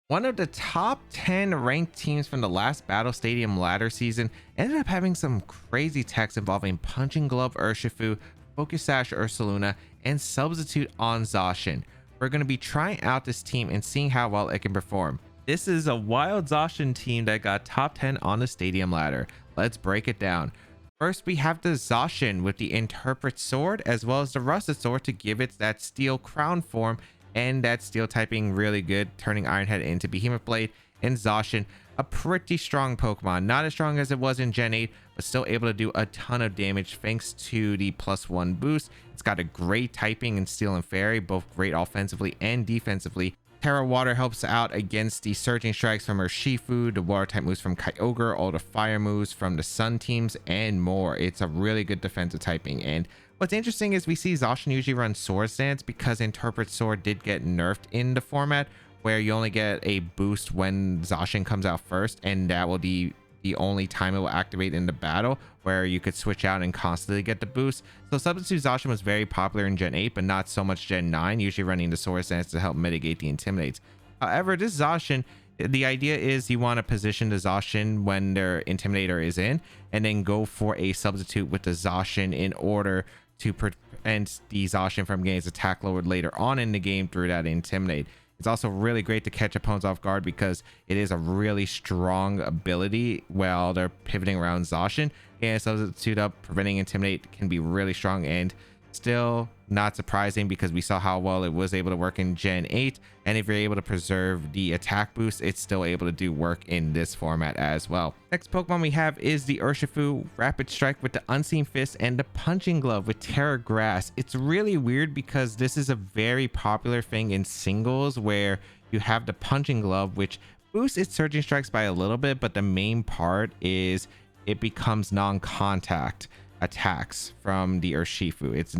One of the top 10 ranked teams from the last Battle Stadium ladder season ended up having some crazy techs involving Punching Glove Urshifu, Focus Sash Ursaluna, and Substitute on Zacian. We're going to be trying out this team and seeing how well it can perform. This is a wild Zacian team that got top 10 on the stadium ladder. Let's break it down. First, we have the Zacian with the Interpret Sword as well as the Rusted Sword to give it that steel crown form, and that steel typing really good, turning Ironhead into Behemoth Blade. And Zacian, a pretty strong Pokemon, not as strong as it was in Gen 8, but still able to do a ton of damage thanks to the +1 boost. It's got a great typing in Steel and Fairy, both great offensively and defensively. Terra Water helps out against the Surging Strikes from Urshifu, the Water type moves from Kyogre, all the Fire moves from the Sun teams, and more. It's a really good defensive typing. And what's interesting is we see Zacian usually run Sword Stance because Interpret Sword did get nerfed in the format, where you only get a boost when Zacian comes out first, and that will be the only time it will activate in the battle, where you could switch out and constantly get the boost. So Substitute Zacian was very popular in Gen 8, but not so much Gen 9, usually running the Sword Stance to help mitigate the Intimidates. However, this Zacian, the idea is you want to position the Zacian when their Intimidator is in, and then go for a substitute with the Zacian in order to prevent the Zacian from getting its attack lowered later on in the game through that Intimidate. It's also really great to catch opponents off guard because it is a really strong ability while they're pivoting around Zacian. And substitute up, preventing Intimidate can be really strong, and still not surprising because we saw how well it was able to work in Gen 8. And if you're able to preserve the attack boost, it's still able to do work in this format as well. Next Pokemon we have is the Urshifu Rapid Strike with the Unseen Fist and the Punching Glove with Terra Grass. It's really weird because this is a very popular thing in singles where you have the Punching Glove, which boosts its Surging Strikes by a little bit, but the main part is it becomes non-contact attacks from the Urshifu. Its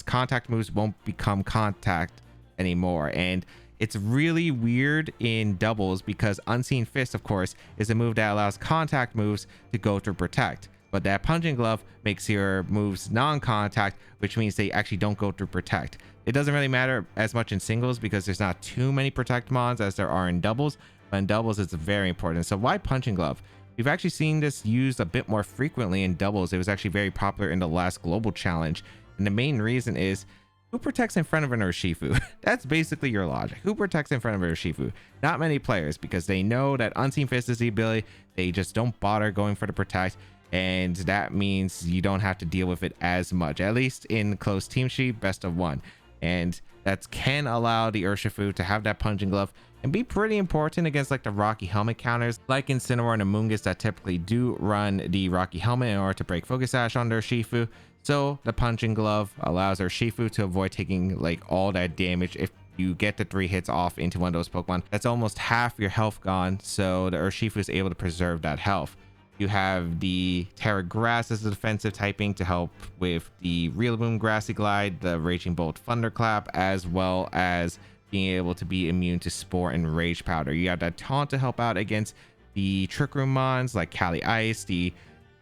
contact moves won't become contact anymore, and it's really weird in doubles because Unseen Fist, of course, is a move that allows contact moves to go through Protect, but that Punching Glove makes your moves non-contact, which means they actually don't go through Protect. It doesn't really matter as much in singles because there's not too many Protect mons as there are in doubles, but in doubles it's very important. So why Punching Glove? We've actually seen this used a bit more frequently in doubles. It was actually very popular in the last global challenge, and the main reason is who protects in front of an Urshifu? That's basically your logic. Who protects in front of an Urshifu? Not many players, because they know that Unseen Fist is the ability. They just don't bother going for the Protect, and that means you don't have to deal with it as much, at least in close team sheet best of one. And that can allow the Urshifu to have that Punching Glove and be pretty important against like the Rocky Helmet counters, like Incineroar and Amoonguss that typically do run the Rocky Helmet in order to break Focus Sash on their Urshifu. So the Punching Glove allows Urshifu to avoid taking like all that damage. If you get the 3 hits off into one of those Pokemon, that's almost half your health gone, so the Urshifu is able to preserve that health. You have the Terra Grass as the defensive typing to help with the Rillaboom Grassy Glide, the Raging Bolt Thunderclap, as well as being able to be immune to Spore and Rage Powder. You have that Taunt to help out against the Trick Room mons like Cali Ice, the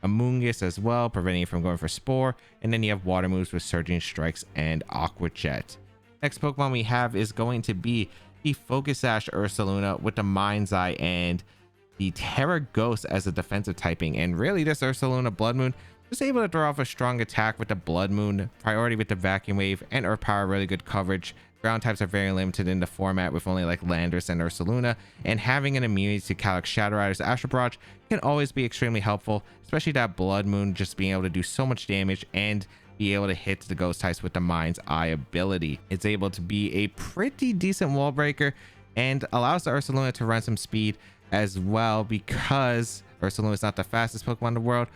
Amoonguss as well, preventing it from going for Spore, and then you have water moves with Surging Strikes and Aqua Jet. Next Pokemon we have is going to be the Focus Sash Ursaluna with the Mind's Eye and the Terra Ghost as a defensive typing. And really this Ursaluna Blood Moon was able to throw off a strong attack with the Blood Moon, priority with the Vacuum Wave, and Earth Power, really good coverage. Ground types are very limited in the format with only like Landorus and Ursaluna, and having an immunity to Calyx Shadow Rider's Astral Barrage can always be extremely helpful, especially that Blood Moon just being able to do so much damage and be able to hit the ghost types with the Mind's Eye ability. It's able to be a pretty decent wall breaker and allows the Ursaluna to run some speed as well, because Ursaluna is not the fastest Pokemon in the world,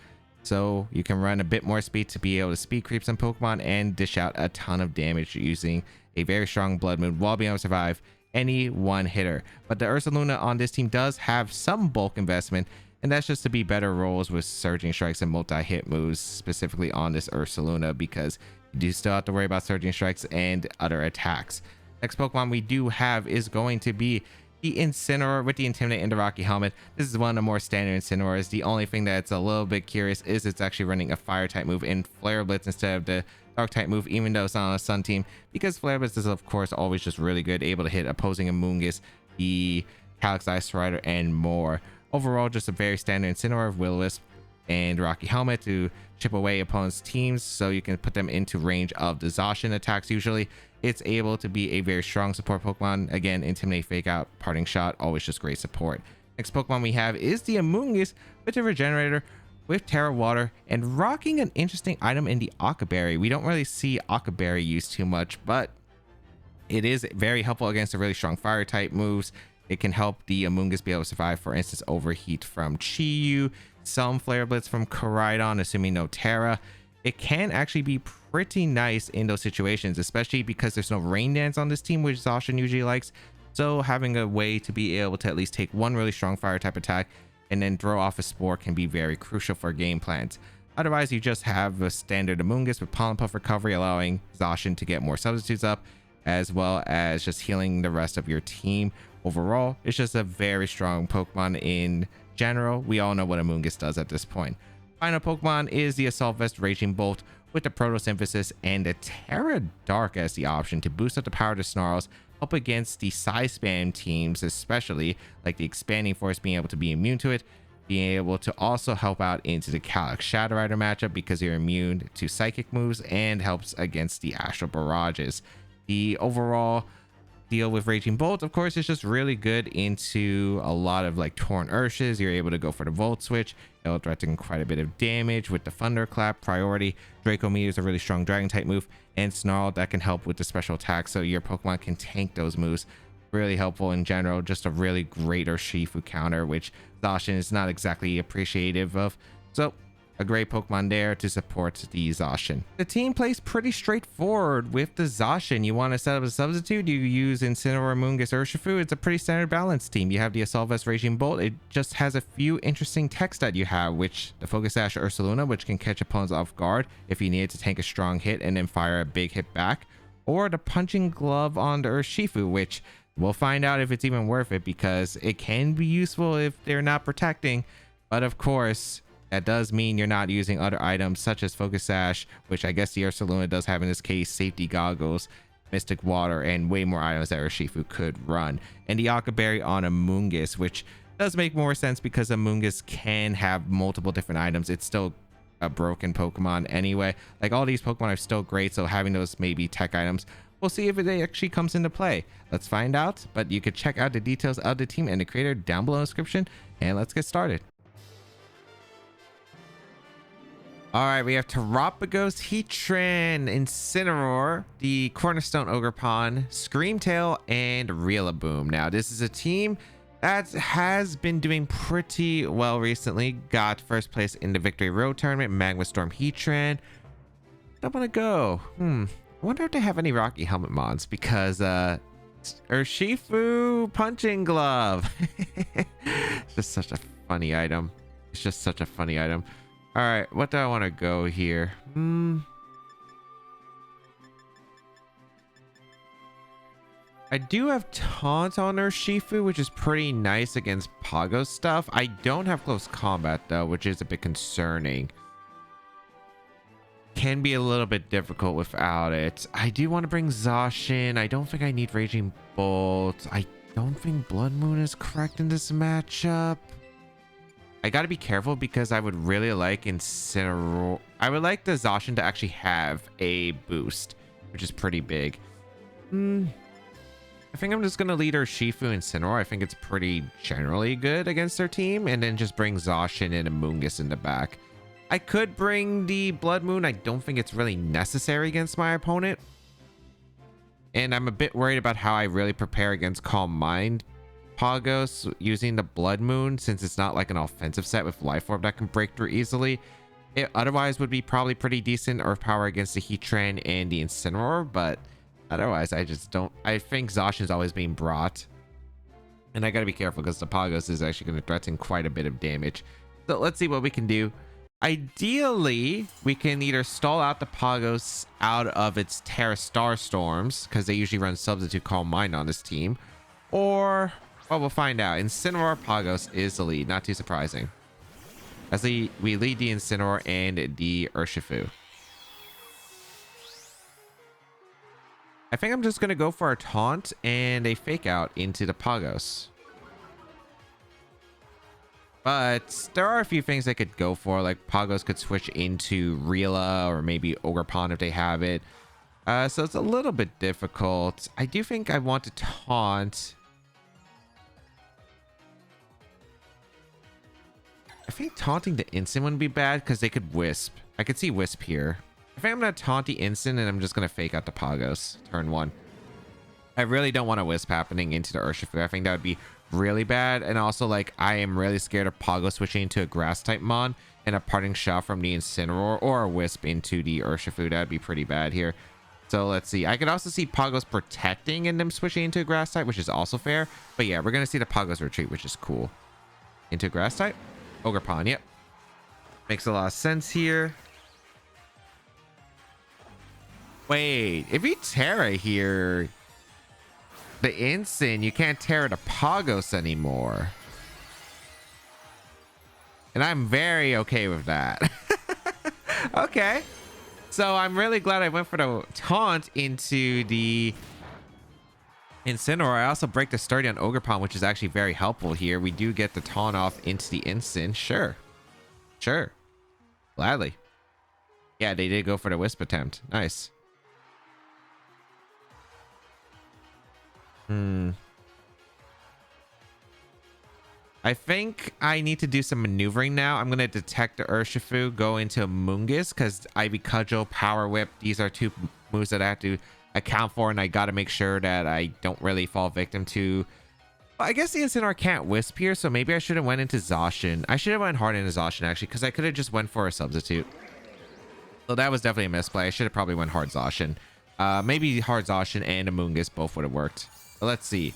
so you can run a bit more speed to be able to speed creep some Pokemon and dish out a ton of damage using a very strong Blood Moon while being able to survive any one hitter. But the Ursaluna on this team does have some bulk investment, and that's just to be better rolls with Surging Strikes and multi-hit moves, specifically on this Ursaluna, because you do still have to worry about Surging Strikes and other attacks. Next Pokemon we do have is going to be the Incineroar with the Intimidate and the Rocky Helmet. This is one of the more standard Incineroars. The only thing that's a little bit curious is it's actually running a Fire type move in Flare Blitz instead of the Dark type move, even though it's not on a Sun team, because Flare Blitz is of course always just really good, able to hit opposing Amoonguss. The Calyx Ice Rider, and more. Overall, just a very standard Incineroar, Will-O-Wisp, and Rocky Helmet to chip away opponents' teams so you can put them into range of the Zacian attacks. Usually it's able to be a very strong support Pokemon. Again, Intimidate, Fake Out, Parting Shot, always just great support. Next Pokemon we have is the Amoonguss with the Regenerator, with Terra Water, and rocking an interesting item in the Occaberry. We don't really see Occaberry used too much, but it is very helpful against the really strong fire type moves. It can help the Amoonguss be able to survive, for instance, Overheat from Chi-Yu, some Flare Blitz from Koraidon, assuming no Terra. It can actually be pretty nice in those situations, especially because there's no Rain Dance on this team, which Zacian usually likes. So having a way to be able to at least take one really strong fire type attack and then throw off a Spore can be very crucial for game plans. Otherwise, you just have a standard Amoonguss with Pollen Puff recovery, allowing Zacian to get more substitutes up, as well as just healing the rest of your team. Overall, it's just a very strong Pokemon in general. We all know what Amoonguss does at this point. Final Pokemon is the Assault Vest Raging Bolt with the Photosynthesis and the Terra Dark as the option to boost up the power of the Snarls, up against the size spam teams, especially like the Expanding Force being able to be immune to it, being able to also help out into the Calyx Shadow Rider matchup because you're immune to psychic moves, and helps against the Astral Barrages. The overall deal with Raging Bolt, of course, is just really good into a lot of like Torn Urshes. You're able to go for the Volt Switch. It'll threaten quite a bit of damage with the Thunderclap priority. Draco Meteor is a really strong Dragon type move, and Snarl that can help with the special attack, so your Pokemon can tank those moves. Really helpful in general. Just a really great Urshifu counter, which Zacian is not exactly appreciative of. So a great Pokemon there to support the Zacian. The team plays pretty straightforward with the Zacian. You want to set up a substitute, you use Incineroar, Amoonguss, Urshifu. It's a pretty standard balanced team. You have the Assault Vest Raging Bolt. It just has a few interesting techs that you have, which the Focus Sash Ursaluna, which can catch opponents off guard if you need to tank a strong hit and then fire a big hit back, or the Punching Glove on the Urshifu, which we'll find out if it's even worth it, because it can be useful if they're not protecting, but of course that does mean you're not using other items such as Focus Sash, which I guess the Ursaluna does have in this case, Safety Goggles, Mystic Water, and way more items that Urshifu could run. And the Occaberry on Amoonguss, which does make more sense because Amoonguss can have multiple different items. It's still a broken Pokemon anyway. Like, all these Pokemon are still great, so having those maybe tech items, we'll see if it actually comes into play. Let's find out, but you could check out the details of the team and the creator down below in the description, and let's get started. All right, we have Terapagos, Heatran, Incineroar, the Cornerstone Ogerpon, Screamtail, and Rillaboom. Now, this is a team that has been doing pretty well recently. Got first place in the Victory Road Tournament, Magma Storm Heatran. I want to go. I wonder if they have any Rocky Helmet mods, because Urshifu Punching Glove. It's just such a funny item. It's just such a funny item. All right, what do I want to go here? I do have Taunt on Urshifu, which is pretty nice against Pogo stuff. I don't have Close Combat though, which is a bit concerning. Can be a little bit difficult without it. I do want to bring Zacian. I don't think I need Raging Bolt. I don't think Blood Moon is correct in this matchup. I gotta be careful because I would really like Incineroar. I would like the Zacian to actually have a boost, which is pretty big. I think I'm just gonna lead Urshifu and Incineroar. I think it's pretty generally good against their team, and then just bring Zacian and Amoonguss in the back. I could bring the Blood Moon. I don't think it's really necessary against my opponent, and I'm a bit worried about how I really prepare against Calm Mind Pagos using the Blood Moon, since it's not like an offensive set with Life Orb that can break through easily. It otherwise would be probably pretty decent Earth Power against the Heatran and the Incineroar, but otherwise I just don't. I think Zacian's always being brought, and I gotta be careful because the Pagos is actually going to threaten quite a bit of damage. So let's see what we can do. Ideally, we can either stall out the Pagos out of its Terra Star Storms, because they usually run Substitute Calm Mind on this team, or, well, we'll find out. Incineroar Pagos is the lead, not too surprising, as we lead the Incineroar and the Urshifu. I think I'm just going to go for a Taunt and a Fake Out into the Pagos. But there are a few things they could go for, like Pagos could switch into Rila or maybe Ogerpon if they have it. So it's a little bit difficult. I do think I want to taunt. I think taunting the instant wouldn't be bad because they could Wisp. I could see Wisp here. I think I'm going to taunt the instant and I'm just going to fake out the Pagos turn 1. I really don't want a Wisp happening into the Urshifu. I think that would be really bad. And also, like, I am really scared of Pagos switching into a grass type mon and a parting shot from the Incineroar or a Wisp into the Urshifu. That'd be pretty bad here. So let's see. I could also see Pagos protecting and them switching into a grass type, which is also fair. But yeah, we're going to see the Pagos retreat, which is cool. Into a grass type. Ogerpon, yep. Makes a lot of sense here. Wait, if you Terra here, the instant, you can't Terra the Pagos anymore. And I'm very okay with that. Okay. So I'm really glad I went for the taunt into the Incineroar. I also break the sturdy on Ogerpon, which is actually very helpful here. We do get the taunt off into the instant. Sure. Sure. Gladly. Yeah, they did go for the Wisp attempt. Nice. I think I need to do some maneuvering now. I'm going to detect the Urshifu, go into Mungus, because Ivy Cudgel, Power Whip, these are two moves that I have to account for, and I got to make sure that I don't really fall victim to. Well, I guess the Incineroar can't Wisp here, so maybe I should have went into Zacian. I should have went hard into Zacian, actually, because I could have just went for a substitute. So that was definitely a misplay. I should have probably went hard Zacian. Maybe hard Zacian and a Mungus both would have worked. But let's see.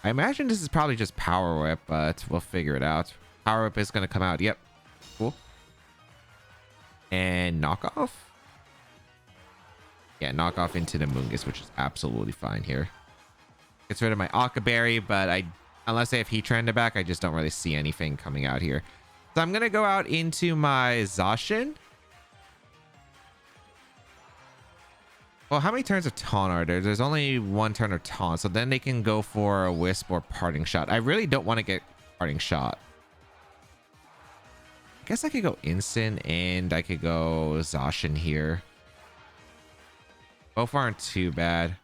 I imagine this is probably just Power Whip, but we'll figure it out. Power Whip is going to come out. Yep. Cool. And knockoff. Yeah, knockoff into the Mungus, which is absolutely fine here. Gets rid of my Akaberry, but unless I have Heatran in the back, I just don't really see anything coming out here. So I'm going to go out into my Zacian. Well, how many turns of taunt are there? There's only one turn of taunt, so then they can go for a Wisp or parting shot. I really don't want to get parting shot. I guess I could go instant and I could go Zacian here. Both aren't too bad.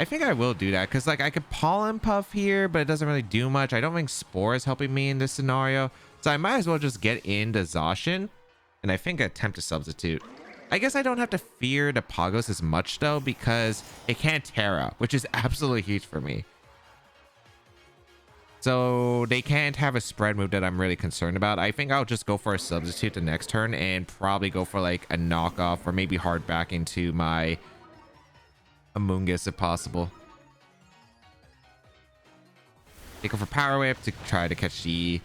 I think I will do that because, like, I could Pollen Puff here, but it doesn't really do much. I don't think Spore is helping me in this scenario, so I might as well just get into Zacian and I think attempt to substitute. I guess I don't have to fear the Pagos as much, though, because it can't Terra, which is absolutely huge for me. So they can't have a spread move that I'm really concerned about. I think I'll just go for a substitute the next turn and probably go for, like, a knockoff or maybe hard back into my Amoonguss if possible. They go for Power Whip to try to catch the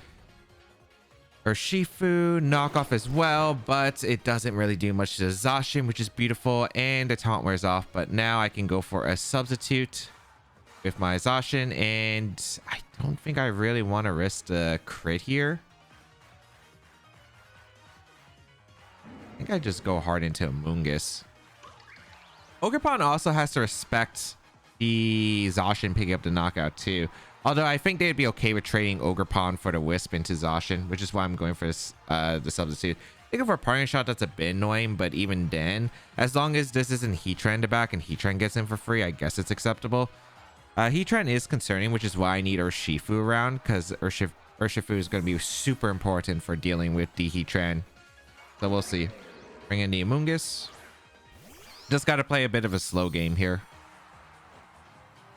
Urshifu, knockoff as well, but it doesn't really do much to Zacian, which is beautiful, and the taunt wears off. But now I can go for a substitute with my Zacian, and I don't think I really want to risk the crit here. I think I just go hard into Amoonguss. Ogerpon also has to respect the Zacian picking up the knockout too. Although I think they'd be okay with trading Ogerpon for the Wisp into Zacian, which is why I'm going for this, the substitute. They go for a parting shot, that's a bit annoying, but even then, as long as this isn't Heatran in the back and Heatran gets in for free, I guess it's acceptable. Heatran is concerning, which is why I need Urshifu around, because Urshifu is going to be super important for dealing with the Heatran. So we'll see. Bring in the Amoonguss. Just got to play a bit of a slow game here.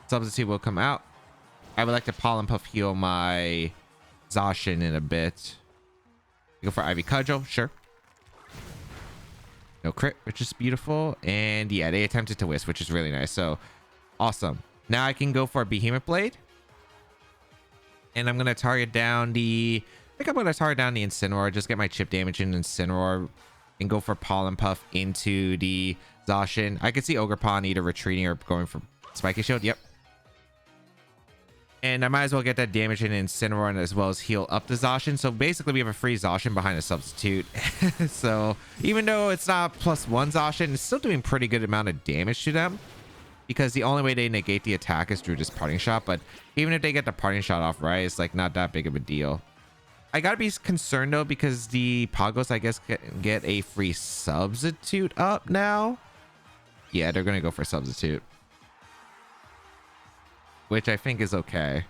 Substitute will come out. I would like to Pollen Puff heal my Zacian in a bit. Go for Ivy Cudgel, sure. No crit, which is beautiful. And yeah, they attempted to Wisp, which is really nice. So awesome. Now I can go for a Behemoth Blade. And I'm going to target down the... I think I'm going to target down the Incineroar. Just get my chip damage in Incineroar. And go for Pollen Puff into the Zacian. I could see Ogerpon either retreating or going for Spiky Shield. Yep. And I might as well get that damage in Incineroar as well as heal up the Zacian. So basically we have a free Zacian behind a substitute. So even though it's not +1 Zacian, it's still doing pretty good amount of damage to them. Because the only way they negate the attack is through this parting shot. But even if they get the parting shot off right, it's like not that big of a deal. I gotta be concerned though because the Pagos, I guess, can get a free substitute up now. Yeah, they're gonna go for substitute, which I think is okay.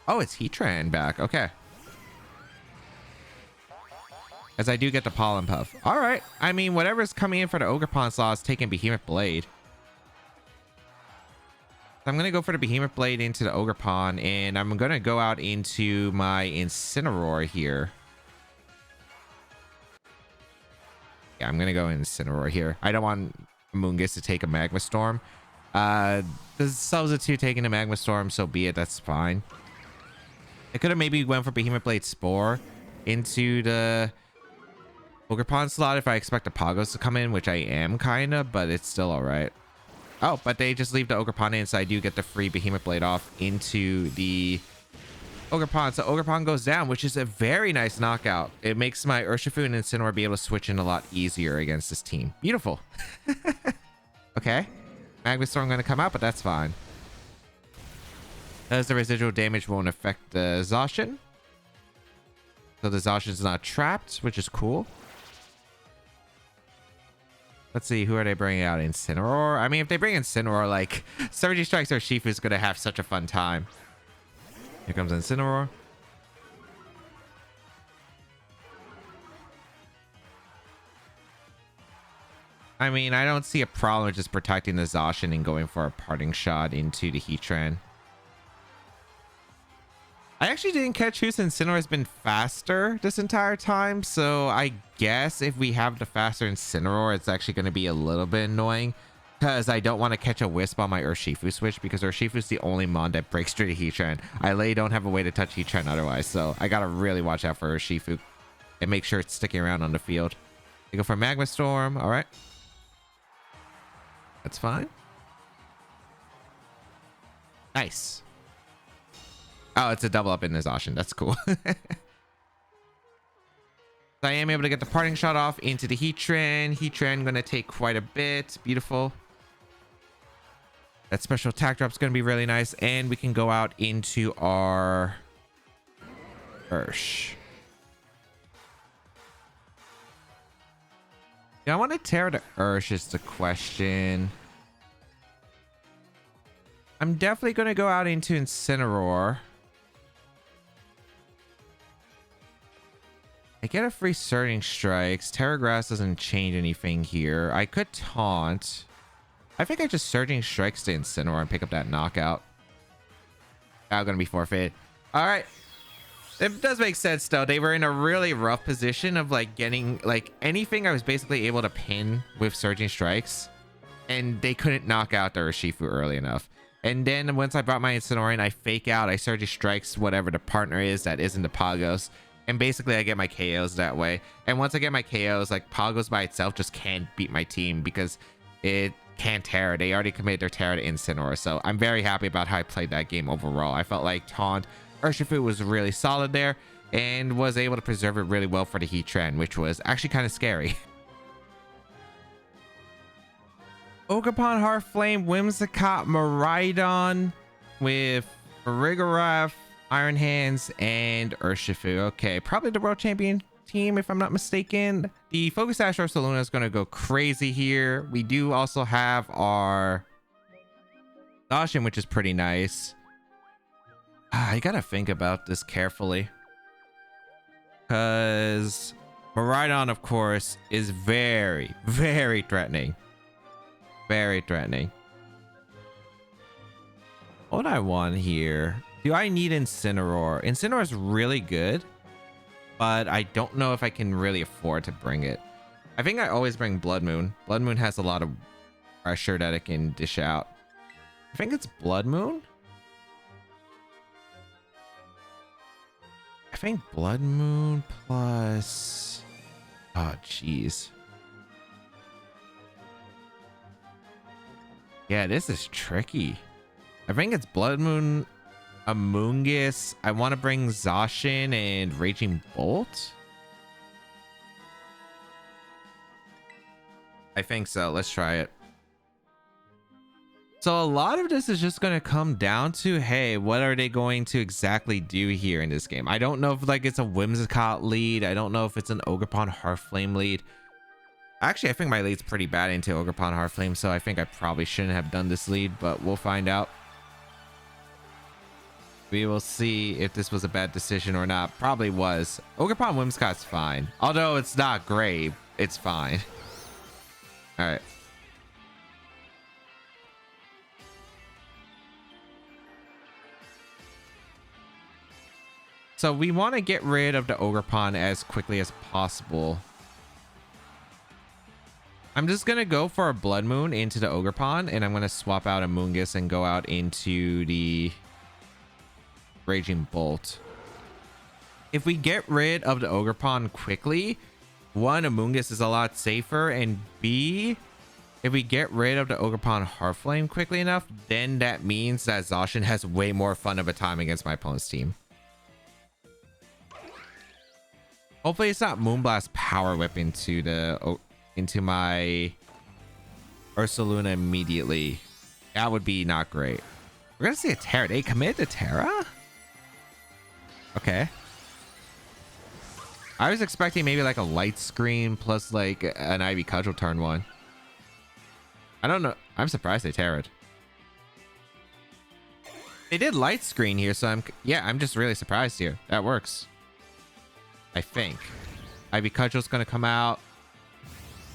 Oh, it's Heatran back. Okay. As I do get the Pollen Puff. All right. I mean, whatever's coming in for the Ogerpon slot is taking Behemoth Blade. So I'm going to go for the Behemoth Blade into the Ogerpon, and I'm going to go out into my Incineroar here. Yeah, I'm going to go Incineroar here. I don't want Mungus to take a Magma Storm. The substitute taking a Magma Storm, so be it. That's fine. I could have maybe went for Behemoth Blade Spore into the Ogerpon slot if I expect a Pagos to come in, which I am kind of, but it's still all right. Oh, but they just leave the Ogerpon in, so I do get the free Behemoth Blade off into the Ogerpon. So Ogerpon goes down, which is a very nice knockout. It makes my Urshifu and Incineroar be able to switch in a lot easier against this team. Beautiful. Okay. Magma Storm going to come out, but that's fine. As the residual damage won't affect the Zacian. So the Zacian's not trapped, which is cool. Let's see, who are they bringing out? Incineroar? I mean, if they bring Incineroar, like, Surging Strikes Urshifu is going to have such a fun time. Here comes Incineroar. I mean, I don't see a problem with just protecting the Zacian and going for a parting shot into the Heatran. I actually didn't catch whose Incineroar has been faster this entire time, so I guess if we have the faster Incineroar, it's actually going to be a little bit annoying because I don't want to catch a Wisp on my Urshifu switch because Urshifu is the only mon that breaks through the Heatran. I literally don't have a way to touch Heatran otherwise, so I got to really watch out for Urshifu and make sure it's sticking around on the field. They go for Magma Storm. All right. That's fine. Nice. Oh, it's a double up in the Zacian. That's cool. So I am able to get the parting shot off into the Heatran. Heatran going to take quite a bit. Beautiful. That special attack drop is going to be really nice. And we can go out into our Ursh. Do I want to tear the Ursh is the question. I'm definitely going to go out into Incineroar. I get a free Surging Strikes. Terra Grass doesn't change anything here. I could taunt. I think I just Surging Strikes to Incineroar and pick up that knockout. I'm gonna be forfeit. All right. It does make sense though. They were in a really rough position of like getting like anything I was basically able to pin with Surging Strikes, and they couldn't knock out the Urshifu early enough. And then once I brought my Incineroar in, I fake out. I Surging Strikes whatever the partner is that isn't the Pagos. And basically, I get my KOs that way. And once I get my KOs, like, Pagos by itself just can't beat my team because it can't Terra. They already committed their Terra to Incineroar. So I'm very happy about how I played that game overall. I felt like Taunt Urshifu was really solid there and was able to preserve it really well for the Heatran, which was actually kind of scary. Ogerpon, Heartflame, Whimsicott, Miraidon with Farigiraf, Iron Hands, and Urshifu. Okay, probably the world champion team if I'm not mistaken. The Focus Sash Ursaluna is going to go crazy here. We do also have our Zacian, which is pretty nice. I gotta think about this carefully because Miraidon, of course, is very, very threatening. Very threatening. What I want here... Do I need Incineroar? Incineroar is really good, but I don't know if I can really afford to bring it. I think I always bring Blood Moon. Blood Moon has a lot of pressure that it can dish out. I think it's Blood Moon. I think Blood Moon plus... Oh, jeez. Yeah, this is tricky. I think it's Blood Moon... Amoonguss. I want to bring Zacian and Raging Bolt. I think so. Let's try it. So a lot of this is just going to come down to, hey, what are they going to exactly do here in this game? I don't know if like it's a Whimsicott lead. I don't know if it's an Ogerpon Heartflame lead. Actually, I think my lead's pretty bad into Ogerpon Heartflame, so I think I probably shouldn't have done this lead, but we'll find out. We will see if this was a bad decision or not. Probably was. Ogerpon Whimsicott's fine. Although it's not great, it's fine. All right. So we want to get rid of the Ogerpon as quickly as possible. I'm just going to go for a Blood Moon into the Ogerpon, and I'm going to swap out a Moongus and go out into the Raging Bolt. If we get rid of the Ogerpon quickly, one, a Moongus is a lot safer, and B, if we get rid of the Ogerpon Heartflame quickly enough, then that means that Zacian has way more fun of a time against my opponent's team. Hopefully it's not Moonblast Power Whip into my Ursaluna immediately. That would be not great. We're gonna see a Terra. They committed to Terra? Okay. I was expecting maybe like a Light Screen plus like an Ivy Cudgel turn one. I don't know. I'm surprised they Terra'd. They did Light Screen here, so I'm just really surprised here. That works. I think. Ivy Cudgel's gonna come out.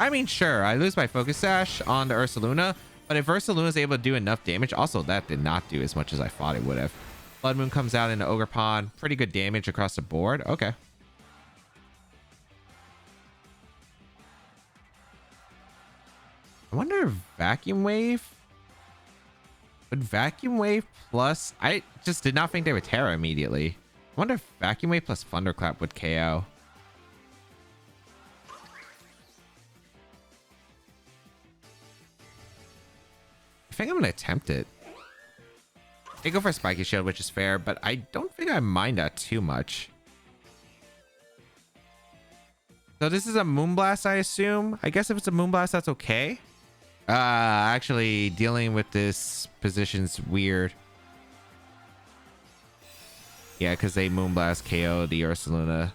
I mean, sure, I lose my Focus Sash on the Ursaluna, but if Ursaluna is able to do enough damage, also that did not do as much as I thought it would have. Blood Moon comes out into Ogerpon. Pretty good damage across the board. Okay. I wonder if Vacuum Wave... Would Vacuum Wave plus... I just did not think they would Terra immediately. I wonder if Vacuum Wave plus Thunderclap would KO. I think I'm going to attempt it. They go for Spiky Shield, which is fair, but I don't think I mind that too much. So this is a Moonblast, I assume. I guess if it's a Moonblast, that's okay. Actually, dealing with this position's weird. Yeah, because they Moonblast KO the Ursaluna.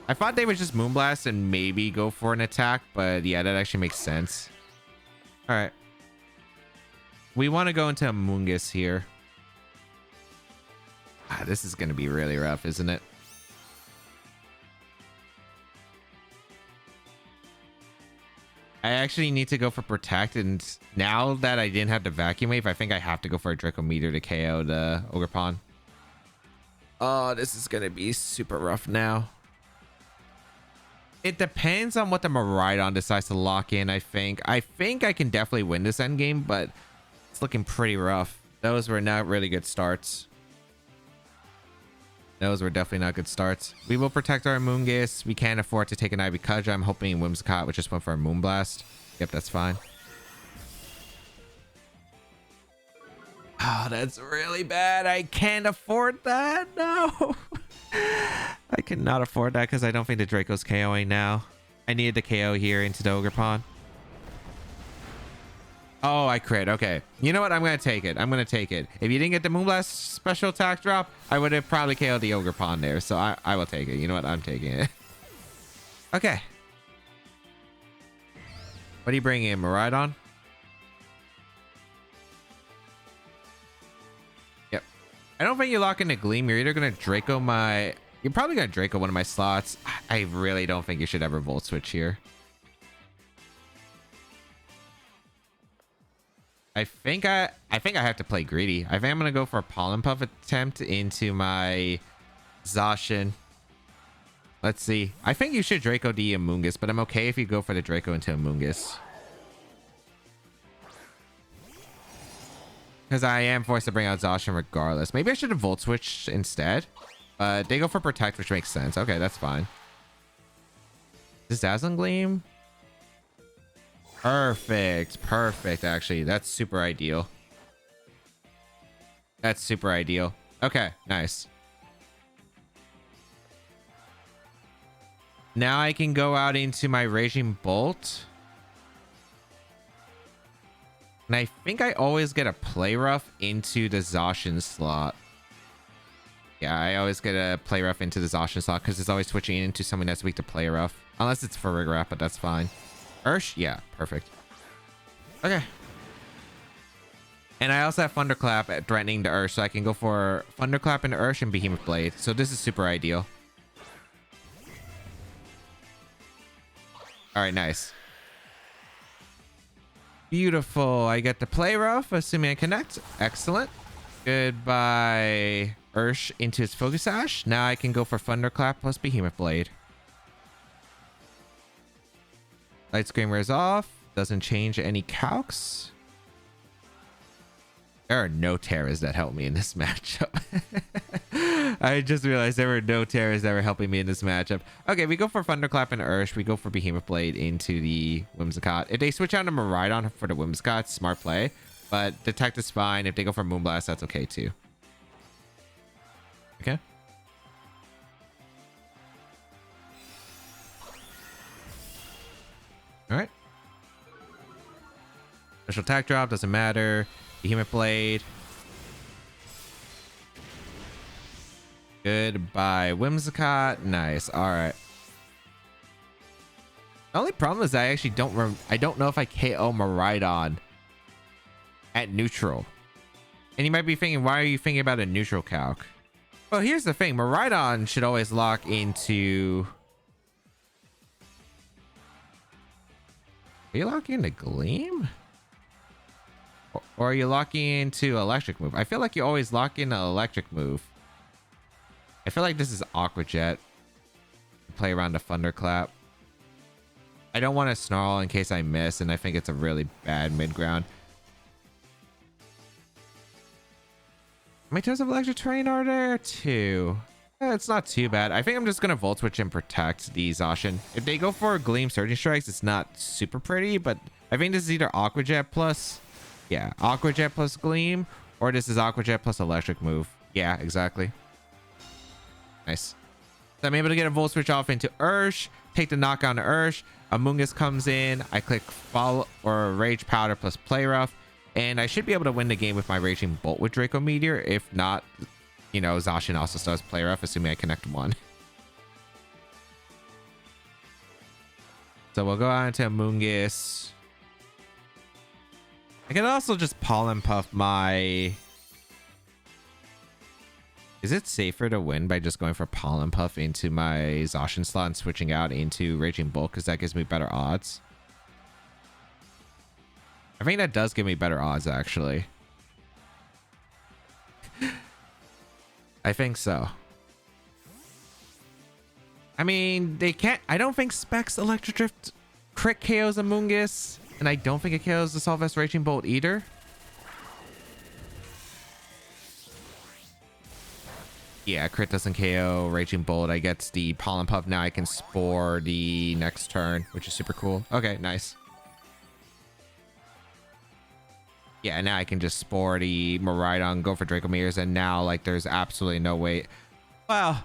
I thought they would just Moonblast and maybe go for an attack, but yeah, that actually makes sense. All right. We want to go into a Moongus here. This is going to be really rough, isn't it? I actually need to go for Protect, and now that I didn't have the Vacuum Wave, I think I have to go for a Draco Meteor to KO the Ogerpon. Oh, this is going to be super rough now. It depends on what the Miraidon decides to lock in, I think. I think I can definitely win this endgame, but it's looking pretty rough. Those were not really good starts. Those were definitely not good starts. We will protect our Moongus. We can't afford to take an Ivy Cudgel. I'm hoping Whimsicott would just went for a Moonblast. Yep, that's fine. Oh, that's really bad. I can't afford that. No. I cannot afford that because I don't think the Draco's KOing now. I needed the KO here into the Ogerpon. Oh, I crit. Okay. You know what? I'm going to take it. I'm going to take it. If you didn't get the Moonblast special attack drop, I would have probably KO'd the Ogerpon there. So I will take it. You know what? I'm taking it. Okay. What do you bring in? Miraidon? Yep. I don't think you lock into Gleam. You're either going to Draco my... You're probably going to Draco one of my slots. I really don't think you should ever Volt Switch here. I think I have to play greedy. I think I'm gonna go for a Pollen Puff attempt into my Zacian. Let's see. I think you should Draco D a Moongus, but I'm okay if you go for the Draco into a Moongus. Because I am forced to bring out Zacian regardless. Maybe I should have Volt Switched instead. They go for Protect, which makes sense. Okay, that's fine. Is Dazzling Gleam? Perfect. Perfect, actually. That's super ideal. That's super ideal. Okay, nice. Now I can go out into my Raging Bolt. And I think I always get a play rough into the Zacian slot. Yeah, I always get a play rough into the Zacian slot because it's always switching into something that's weak to play rough. Unless it's for Farigiraf, but that's fine. Ursh? Yeah, perfect. Okay. And I also have Thunderclap at threatening the Ursh, so I can go for Thunderclap into Ursh and Behemoth Blade. So this is super ideal. Alright, nice. Beautiful. I get the play rough, assuming I connect. Excellent. Goodbye. Ursh into his Focus Sash. Now I can go for Thunderclap plus Behemoth Blade. Light Screen wears off. Doesn't change any calcs. There are no Terras that help me in this matchup. I just realized there were no Terras that were helping me in this matchup. Okay, we go for Thunderclap and Ursh. We go for Behemoth Blade into the Whimsicott. If they switch out to Miraidon for the Whimsicott, smart play. But Detect is fine. If they go for Moonblast, that's okay too. Okay. All right. Special attack drop doesn't matter. Behemoth Blade. Goodbye, Whimsicott. Nice. All right. The only problem is I actually don't know if I KO Miraidon at neutral. And you might be thinking, why are you thinking about a neutral calc? Well, here's the thing. Miraidon should always lock into... Are you locking into Gleam? Or are you locking into Electric Move? I feel like you always lock in an Electric Move. I feel like this is Aqua Jet. Play around a Thunderclap. I don't want to Snarl in case I miss, and I think it's a really bad mid-ground. How many types of Electric Terrain are there? 2. It's not too bad. I think I'm just going to Volt Switch and protect the Zacian. If they go for Gleam Surging Strikes, it's not super pretty, but I think this is either Aqua Jet plus... Yeah, Aqua Jet plus Gleam, or this is Aqua Jet plus Electric Move. Yeah, exactly. Nice. So I'm able to get a Volt Switch off into Ursh, take the knockout to Ursh. Amoonguss comes in. I click Follow or Rage Powder plus Play Rough, and I should be able to win the game with my Raging Bolt with Draco Meteor. If not, you know, Zacian also starts Play Rough, assuming I connect one. So we'll go on to Amoonguss. I can also just Pollen Puff my... Is it safer to win by just going for Pollen Puff into my Zacian slot and switching out into Raging Bolt because that gives me better odds? I think that does give me better odds, actually. I think so. I mean, they can't... I don't think Specs Electro Drift crit KOs Amoonguss, and I don't think it KOs the Solvest Raging Bolt either. Yeah, crit doesn't KO Raging Bolt. I get the Pollen Puff. Now I can Spore the next turn, which is super cool. Okay, nice. Yeah, now I can just Spore the Miraidon, go for Draco Meteors, and now, like, there's absolutely no way. Well,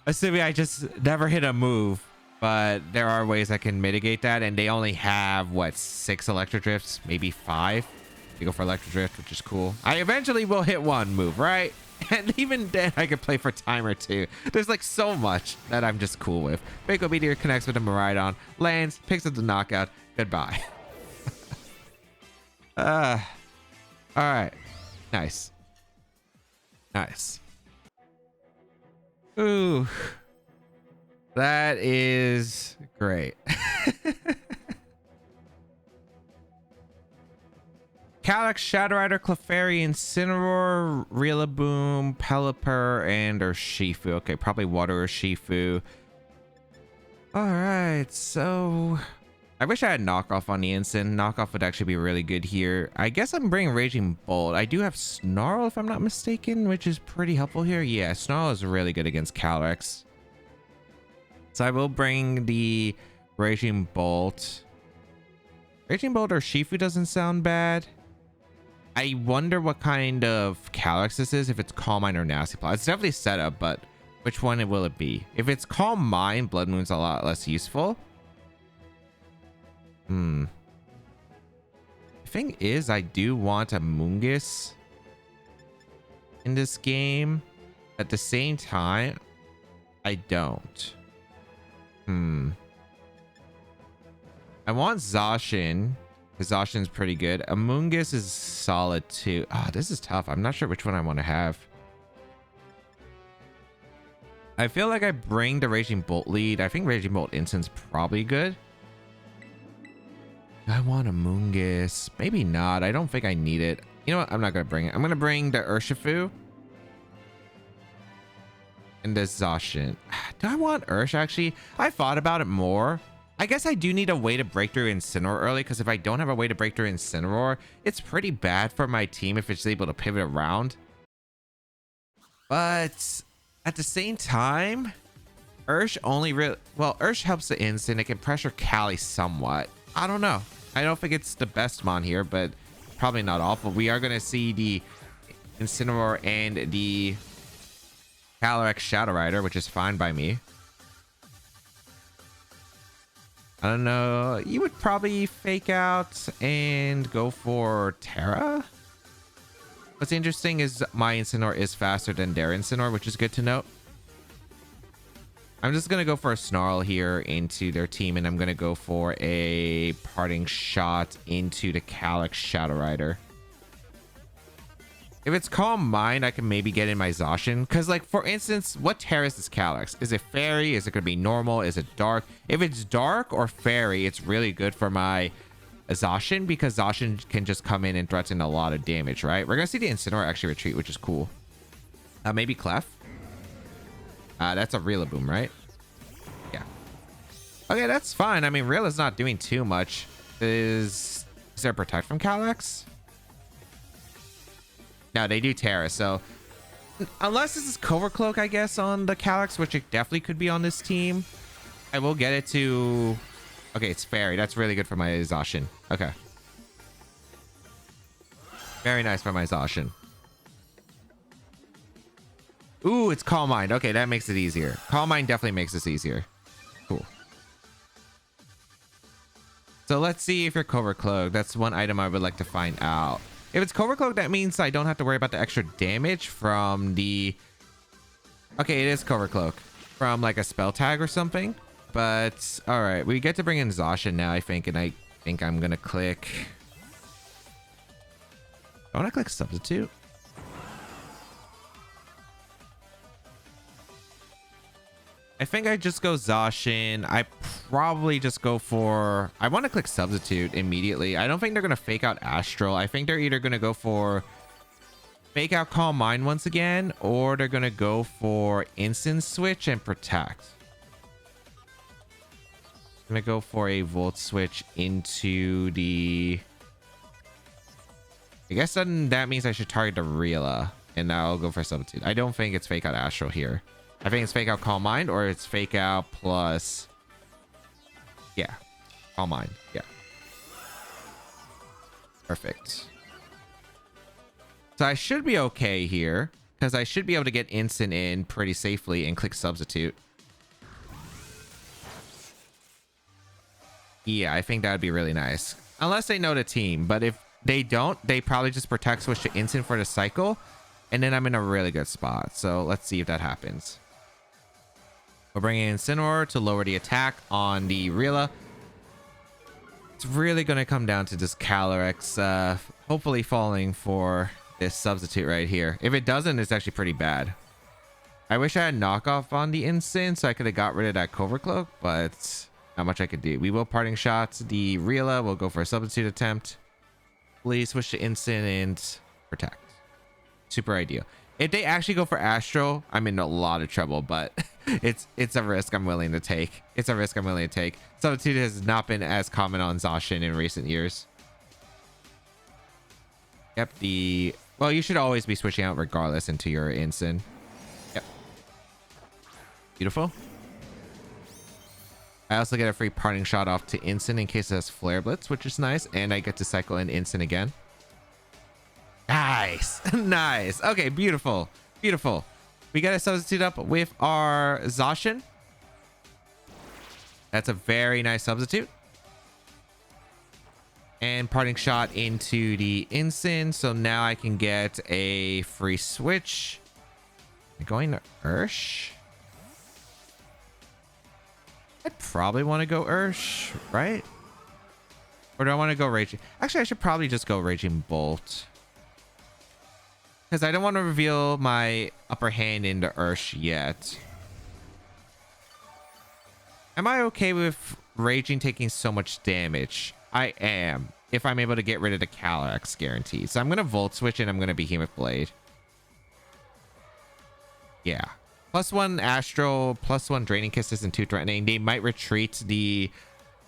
assuming I just never hit a move, but there are ways I can mitigate that, and they only have, what, 6 Electro Drifts? Maybe 5? You go for Electro Drift, which is cool. I eventually will hit one move, right? And even then, I could play for timer too. There's like so much that I'm just cool with. Draco Meteor connects with a Miraidon, lands, picks up the knockout. Goodbye. All right. Nice. Nice. Ooh. That is great. Calyx, Shadow Rider, Clefairy, Incineroar, Rillaboom, Pelipper, and Urshifu. Okay, probably Water Urshifu. Alright, so... I wish I had Knockoff on the Incin. Knockoff would actually be really good here. I guess I'm bringing Raging Bolt. I do have Snarl, if I'm not mistaken, which is pretty helpful here. Yeah, Snarl is really good against Calyx. So I will bring the Raging Bolt. Raging Bolt Urshifu doesn't sound bad. I wonder what kind of Calyx this is, if it's Calm Mind or Nasty Plot. It's definitely setup, but which one will it be? If it's Calm Mind, Blood Moon's a lot less useful. I thing is, I do want a Mungus in this game. At the same time, I don't. I want Zacian, because Zacian's pretty good. Amoonguss is solid too. Ah, this is tough. I'm not sure which one I want to have. I feel like I bring the Raging Bolt lead. I think Raging Bolt Instant's probably good. I want Amoonguss. Maybe not. I don't think I need it. You know what? I'm not going to bring it. I'm going to bring the Urshifu. And the Zacian. Do I want Ursh actually? I thought about it more. I guess I do need a way to break through Incineroar early, because if I don't have a way to break through Incineroar, it's pretty bad for my team if it's able to pivot around. But at the same time, Ursh only really... Well, Ursh helps the Incin. It can pressure Cali somewhat. I don't know. I don't think it's the best mon here, but probably not awful. We are going to see the Incineroar and the Calyrex Shadow Rider, which is fine by me. I don't know. You would probably fake out and go for Terra. What's interesting is my Incineroar is faster than their Incineroar, which is good to note. I'm just going to go for a Snarl here into their team, and I'm going to go for a Parting Shot into the Calyrex Shadow Rider. If it's Calm Mind, I can maybe get in my Zacian. Because, like, for instance, what Terrace is Calyrex? Is it Fairy? Is it going to be normal? Is it Dark? If it's Dark or Fairy, it's really good for my Zacian, because Zacian can just come in and threaten a lot of damage, right? We're going to see the Incineroar actually retreat, which is cool. Maybe Clef. That's a Rillaboom, right? Yeah. Okay, that's fine. I mean, Rilla's not doing too much. Is there Protect from Calyrex? No, they do Terra, so unless this is Cover Cloak, I guess, on the Calyrex, which it definitely could be on this team, I will get it to... Okay, it's Fairy. That's really good for my Zacian. Okay. Very nice for my Zacian. Ooh, it's Calm Mind. Okay, that makes it easier. Calm Mind definitely makes this easier. Cool. So let's see if you're Cover Cloak. That's one item I would like to find out. If it's Cover Cloak, that means I don't have to worry about the extra damage from the... Okay, it is Cover Cloak. From like a spell tag or something. But, alright. We get to bring in Zacian now, I think. And I think I'm going to click... I want to click Substitute. I think I just go Zacian. I probably just go for... I want to click Substitute immediately. I don't think they're going to fake out Astral. I think they're either going to go for fake out Calm Mind once again, or they're going to go for Instant Switch and Protect. I'm going to go for a Volt Switch into the... I guess then that means I should target the Rilla, and I'll go for Substitute. I don't think it's fake out Astral here. I think it's fake out Calm Mind, or it's fake out plus... Yeah. Calm Mind. Yeah. Perfect. So I should be okay here, because I should be able to get Instant in pretty safely and click Substitute. Yeah, I think that would be really nice. Unless they know the team, but if they don't, they probably just Protect Switch to Instant for the cycle, and then I'm in a really good spot. So let's see if that happens. We're bringing in Incineroar to lower the attack on the Rilla. It's really going to come down to this Calyrex hopefully falling for this Substitute right here. If it doesn't, it's actually pretty bad. I wish I had knockoff on the Instant so I could have got rid of that Cover Cloak, but not much I could do. We will Parting Shots the Rilla. We'll go for a Substitute attempt. Please switch to Instant and Protect. Super ideal. If they actually go for Astro, I'm in a lot of trouble, but it's a risk I'm willing to take. It's a risk I'm willing to take. Substitute has not been as common on Zacian in recent years. Yep, well, you should always be switching out regardless into your Instant. Yep. Beautiful. I also get a free Parting Shot off to Instant in case it has Flare Blitz, which is nice, and I get to cycle in Instant again. Nice. Nice. Okay, beautiful. Beautiful. We got to substitute up with our Zacian. That's a very nice substitute. And parting shot into the Ensign. So now I can get a free switch. Am I going to Ursh? I'd probably want to go Ursh, right? Or do I want to go Raging? Actually, I should probably just go Raging Bolt. Because I don't want to reveal my upper hand into Ursh yet. Am I okay with Raging taking so much damage? I am. If I'm able to get rid of the Calyrex guarantee. So I'm going to Volt Switch and I'm going to Behemoth Blade. Yeah. +1 Astral, +1 Draining Kiss isn't too threatening. They might retreat the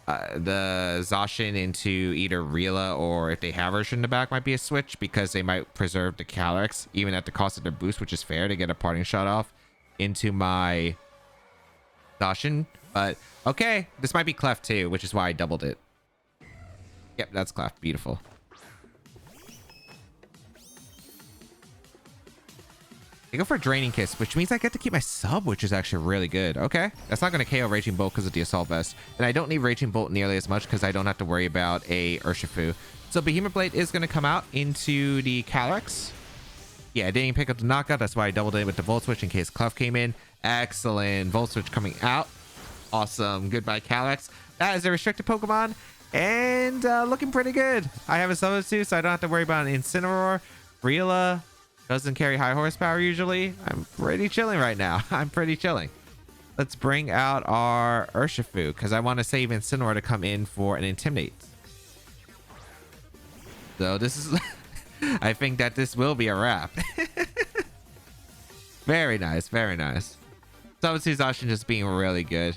Zacian into either Rila, or if they have Urshifu in the back, might be a switch because they might preserve the Calyrex even at the cost of their boost, which is fair to get a parting shot off into my Zacian. But okay, this might be Clef too, which is why I doubled it. Yep, that's Clef. Beautiful. I go for Draining Kiss, which means I get to keep my sub, which is actually really good. Okay, that's not going to KO Raging Bolt because of the Assault Vest. And I don't need Raging Bolt nearly as much because I don't have to worry about a Urshifu. So Behemoth Blade is going to come out into the Calyrex. Yeah, I didn't pick up the knockout. That's why I doubled it with the Volt Switch in case Clef came in. Excellent. Volt Switch coming out. Awesome. Goodbye, Calyrex. That is a restricted Pokemon. And looking pretty good. I have a Substitute, so I don't have to worry about an Incineroar. Rila doesn't carry high horsepower usually. I'm pretty chilling right now. I'm pretty chilling. Let's bring out our Urshifu because I want to save Incineroar to come in for an Intimidate. So this is... I think that this will be a wrap. Very nice. Very nice. Substitute Zacian just being really good.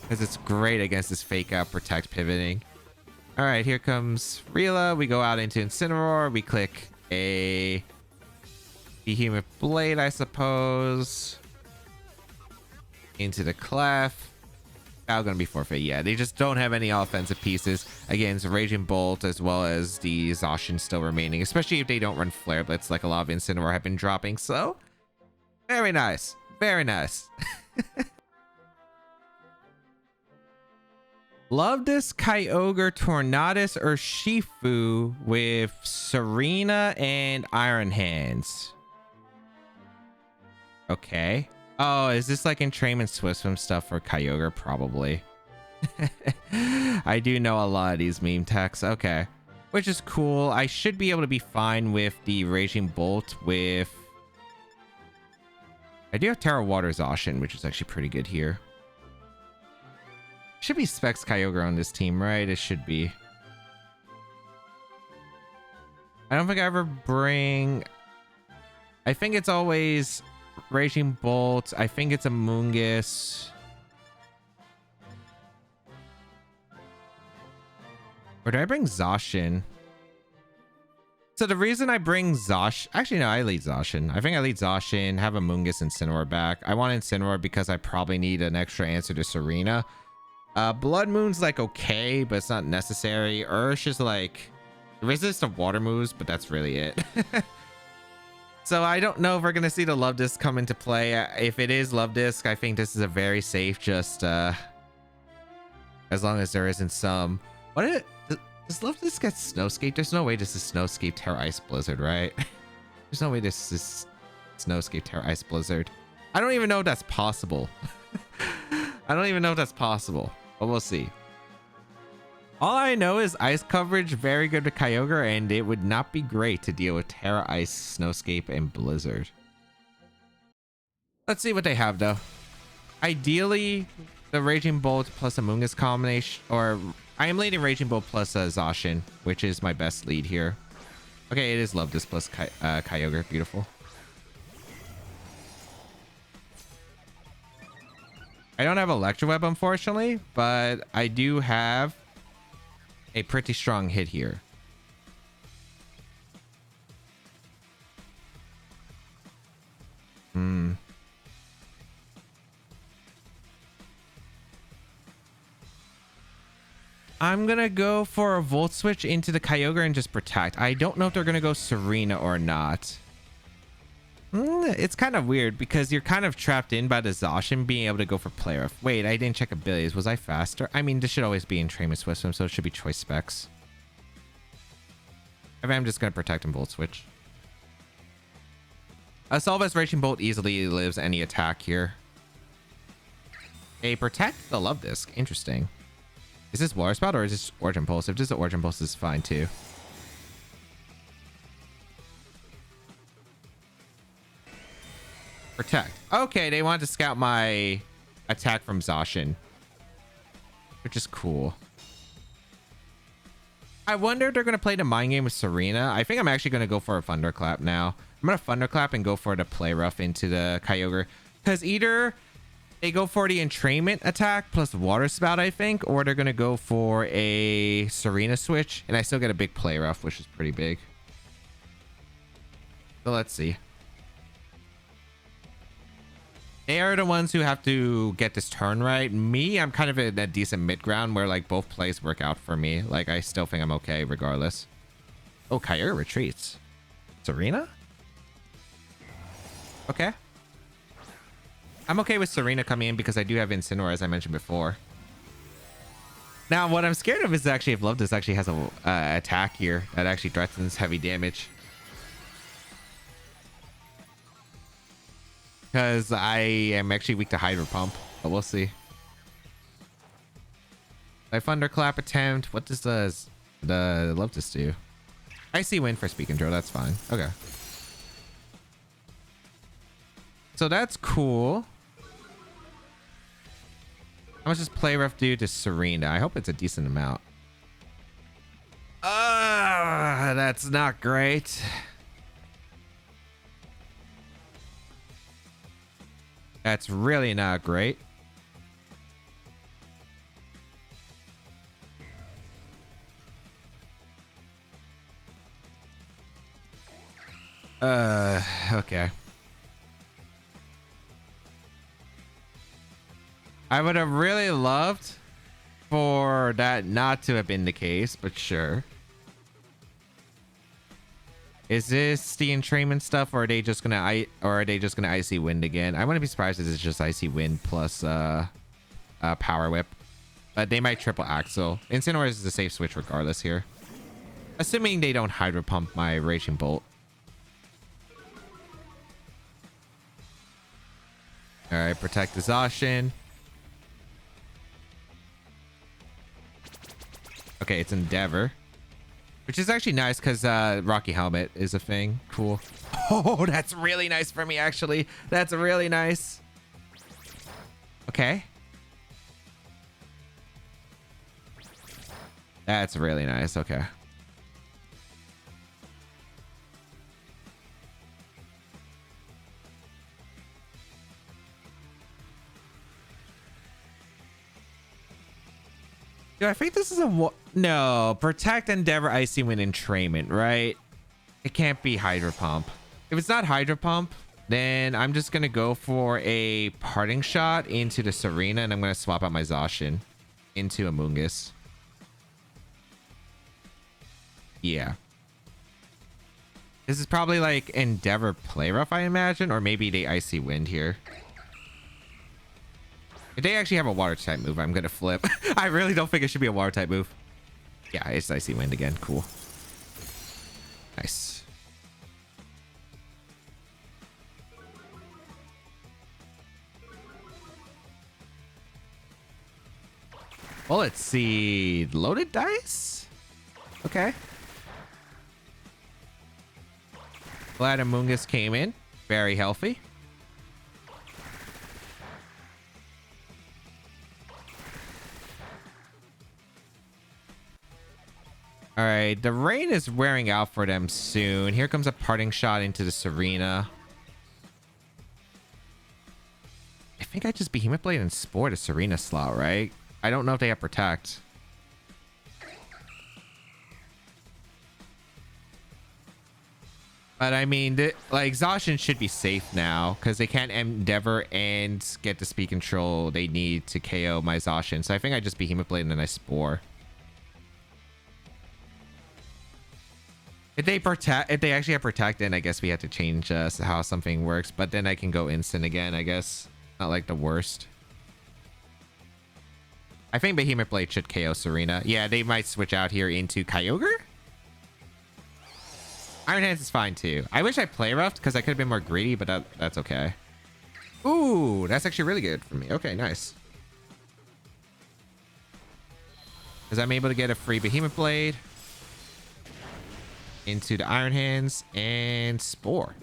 Because it's great against this fake out protect pivoting. Alright, here comes Rila. We go out into Incineroar. We click a Behemoth Blade, I suppose. Into the Clef. Now gonna be forfeit. Yeah, they just don't have any offensive pieces against Raging Bolt as well as the Zacian still remaining, especially if they don't run Flare Blitz like a lot of Incineroar have been dropping. So, very nice. Very nice. Love this Kyogre Tornadus Urshifu with Serena and Iron Hands. Okay. Oh, is this like entrainment Swim stuff for Kyogre? Probably. I do know a lot of these meme texts. Okay. Which is cool. I should be able to be fine with the Raging Bolt with... I do have Terra Water Zacian, which is actually pretty good here. Should be Specs Kyogre on this team, right? It should be. I don't think I ever bring... I think it's always Raging Bolt. I think it's a Moongus. Or do I bring Zacian? So the reason I bring Zacian... Actually, no, I lead Zacian. I think I lead Zacian, have a Moongus and Incineroar back. I want Incineroar because I probably need an extra answer to Serena. Blood Moon's like okay, but it's not necessary. Ursh is like resist to water moves, but that's really it. So I don't know if we're gonna see the Love Disc come into play. If it is Love Disc, I think this is a very safe, just as long as there isn't some... Does Love Disc get Snowscape? There's no way this is Snowscape Terra Ice Blizzard, right? There's no way this is Snowscape Terra Ice Blizzard. I don't even know if that's possible. I don't even know if that's possible, but we'll see. All I know is ice coverage, very good with Kyogre, and it would not be great to deal with Terra Ice, Snowscape, and Blizzard. Let's see what they have, though. Ideally, the Raging Bolt plus a Moongus combination, or I am leading Raging Bolt plus a Zacian, which is my best lead here. Okay, it is Love This plus Kyogre. Beautiful. I don't have Electro Web, unfortunately, but I do have a pretty strong hit here. I'm gonna go for a Volt Switch into the Kyogre and just protect. I don't know if they're gonna go Serena or not. It's kind of weird because you're kind of trapped in by the Zacian being able to go for Player. Wait, I didn't check abilities. Was I faster? I mean, this should always be in Entrainment Swim, so it should be Choice Specs. I mean, I'm just going to protect and Volt Switch. A Solvus Raging Bolt easily lives any attack here. A Protect the Love Disc. Interesting. Is this Water Spout or is this Origin Pulse? If this is the Origin Pulse, is fine too. Protect. Okay, they wanted to scout my attack from Zacian, which is cool. I wonder if they're going to play the mind game with Serena. I think I'm actually going to go for a Thunderclap now. I'm going to Thunderclap and go for the Play Rough into the Kyogre. Because either they go for the Entrainment attack plus Water Spout, I think, or they're going to go for a Serena switch. And I still get a big Play Rough, which is pretty big. So let's see. They are the ones who have to get this turn right. Me, I'm kind of in a decent mid-ground where like both plays work out for me. Like I still think I'm okay regardless. Oh, Kyogre retreats. Serena? Okay. I'm okay with Serena coming in because I do have Incineroar, as I mentioned before. Now, what I'm scared of is actually if Lovetus actually has a attack here that actually threatens heavy damage. Because I am actually weak to Hydro Pump, but we'll see. My Thunderclap attempt. What does the Lovetus do? Icy Wind for Speak Control. That's fine. Okay. So that's cool. How much does Play Rough do to Serena? I hope it's a decent amount. That's not great. That's really not great. Okay. I would have really loved for that not to have been the case, but sure. Is this the entrainment stuff, or are they just gonna Icy Wind again? I wouldn't be surprised if it's just Icy Wind plus Power Whip, but they might triple Axle. Incineroar is a safe switch regardless here, assuming they don't Hydro Pump my Raging Bolt. All right, protect the Zacian. Okay, it's Endeavor, which is actually nice because Rocky Helmet is a thing. Cool. Oh, that's really nice for me, actually. That's really nice. Okay. That's really nice. Okay. Do I think this is a no? Protect, Endeavor, Icy Wind, Entrainment, right? It can't be Hydro Pump. If it's not Hydro Pump, then I'm just gonna go for a Parting Shot into the Serena, and I'm gonna swap out my Zacian into a Mungus. Yeah. This is probably like Endeavor Play Rough, I imagine, or maybe they Icy Wind here. If they actually have a water type move, I'm gonna flip. I really don't think it should be a water type move. Yeah, it's Icy Wind again. Cool. Nice. Well, let's see. Loaded dice? Okay. Glad Amoongus came in. Very healthy. All right, the rain is wearing out for them soon. Here comes a Parting Shot into the Serena. I think I just Behemoth Blade and Spore the Serena slot, right? I don't know if they have Protect. But I mean, like Zacian should be safe now because they can't Endeavor and get the speed control they need to KO my Zacian. So I think I just Behemoth Blade and then I Spore. If they actually have Protect, then I guess we have to change how something works. But then I can go instant again, I guess. Not like the worst. I think Behemoth Blade should KO Serena. Yeah, they might switch out here into Kyogre. Iron Hands is fine too. I wish I play roughed because I could have been more greedy, but that's okay. Ooh, that's actually really good for me. Okay, nice. Because I'm able to get a free Behemoth Blade into the Iron Hands and Spore.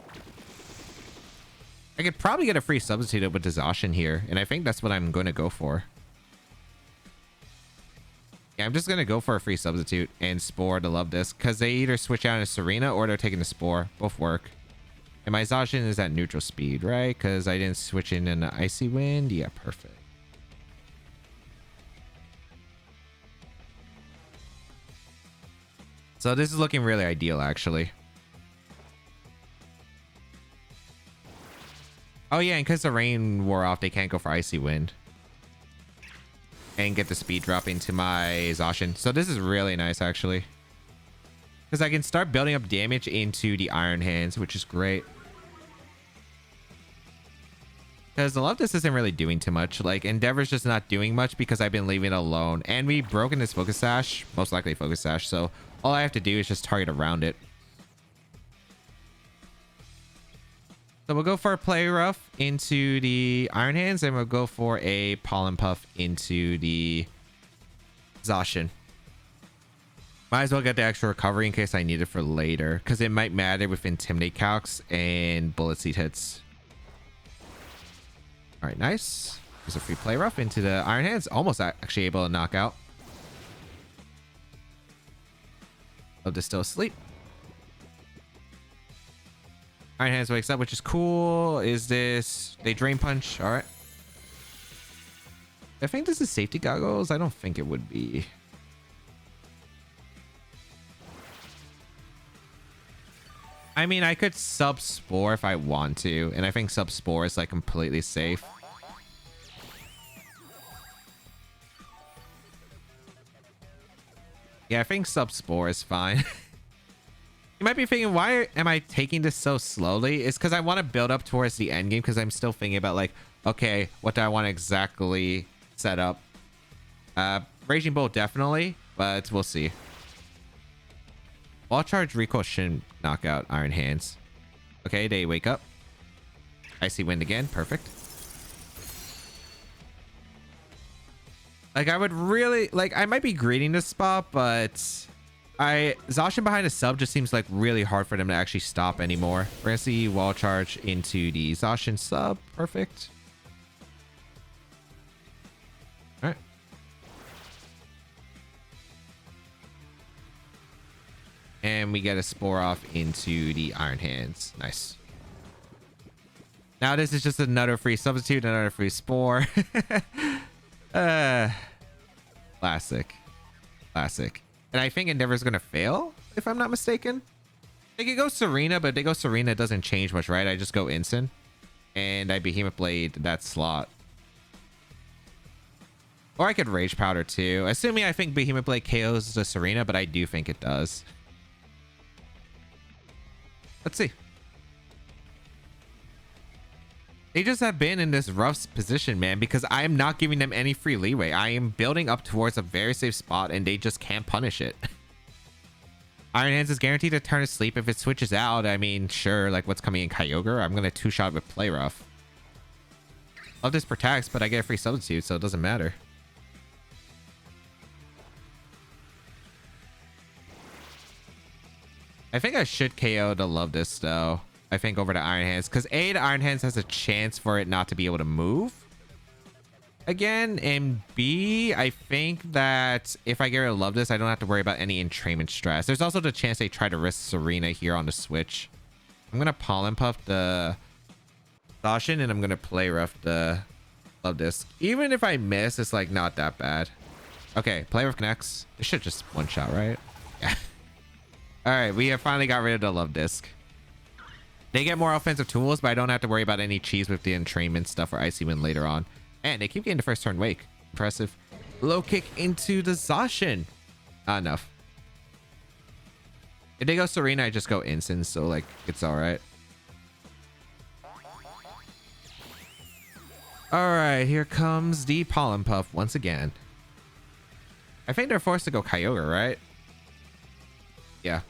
I could probably get a free substitute with the Zacian here, and I think that's what I'm going to go for. Yeah, I'm just going to go for a free substitute and Spore to Love Disc, because they either switch out into Serena or they're taking the Spore. Both work. And my Zacian is at neutral speed, right? Because I didn't switch in an Icy Wind. Yeah, perfect. So this is looking really ideal, actually. Oh yeah, and because the rain wore off, they can't go for Icy Wind. And get the speed drop into my Zacian. So this is really nice, actually. Because I can start building up damage into the Iron Hands, which is great. Because the Love Disc isn't really doing too much. Like, Endeavor's just not doing much because I've been leaving it alone. And we've broken this Focus Sash. Most likely Focus Sash. So all I have to do is just target around it. So we'll go for a Play Rough into the Iron Hands, and we'll go for a Pollen Puff into the Zacian. Might as well get the extra recovery in case I need it for later, because it might matter with Intimidate calcs and Bullet Seed hits. All right, nice. There's a free Play Rough into the Iron Hands. Almost actually able to knock out. Oh, they're still asleep. Iron Hands wakes up, which is cool. Is this... They Drain Punch. All right. I think this is Safety Goggles. I don't think it would be. I mean, I could sub Spore if I want to. And I think sub Spore is like completely safe. Yeah, I think sub Spore is fine. You might be thinking, why am I taking this so slowly? It's because I want to build up towards the end game, because I'm still thinking about like, okay, what do I want to exactly set up? Raging Bolt definitely, but we'll see. Wall Charge Recoil shouldn't knock out Iron Hands. Okay, they wake up. Icy Wind again, perfect. Like, I would really, like, I might be greeting this spot, but... Zacian behind a sub just seems like really hard for them to actually stop anymore. We're gonna see Wall Charge into the Zacian sub. Perfect. All right. And we get a Spore off into the Iron Hands. Nice. Now this is just another free substitute, another free Spore. Classic. Classic. And I think Endeavor's going to fail, if I'm not mistaken. They could go Serena, but if they go Serena, it doesn't change much, right? I just go Instant. And I Behemoth Blade that slot. Or I could Rage Powder too. Assuming I think Behemoth Blade KOs the Serena, but I do think it does. Let's see. They just have been in this rough position, man, because I am not giving them any free leeway. I am building up towards a very safe spot, and they just can't punish it. Iron Hands is guaranteed to turn asleep if it switches out. I mean, sure, like what's coming in Kyogre? I'm going to two-shot with Play Rough. Love this protects, but I get a free substitute, so it doesn't matter. I think I should KO to Love This, though. I think over to Iron Hands, because A, the Iron Hands has a chance for it not to be able to move again, and B, I think that if I get rid of Love This, I don't have to worry about any entrainment stress. There's also the chance they try to risk Serena here on the switch. I'm gonna Pollen Puff the Zacian, and I'm gonna Play Rough the Love Disc. Even if I miss, it's like not that bad. Okay, Play Rough connects. This should just one shot, right? Yeah. All right, we have finally got rid of the Love Disc. They get more offensive tools, but I don't have to worry about any cheese with the entrainment stuff or Icy Wind later on. And they keep getting the first turn wake. Impressive. Low kick into the Zacian. Not enough. If they go Serena, I just go Instant, so like it's all right. All right, here comes the Pollen Puff once again. I think they're forced to go Kyogre, right? Yeah.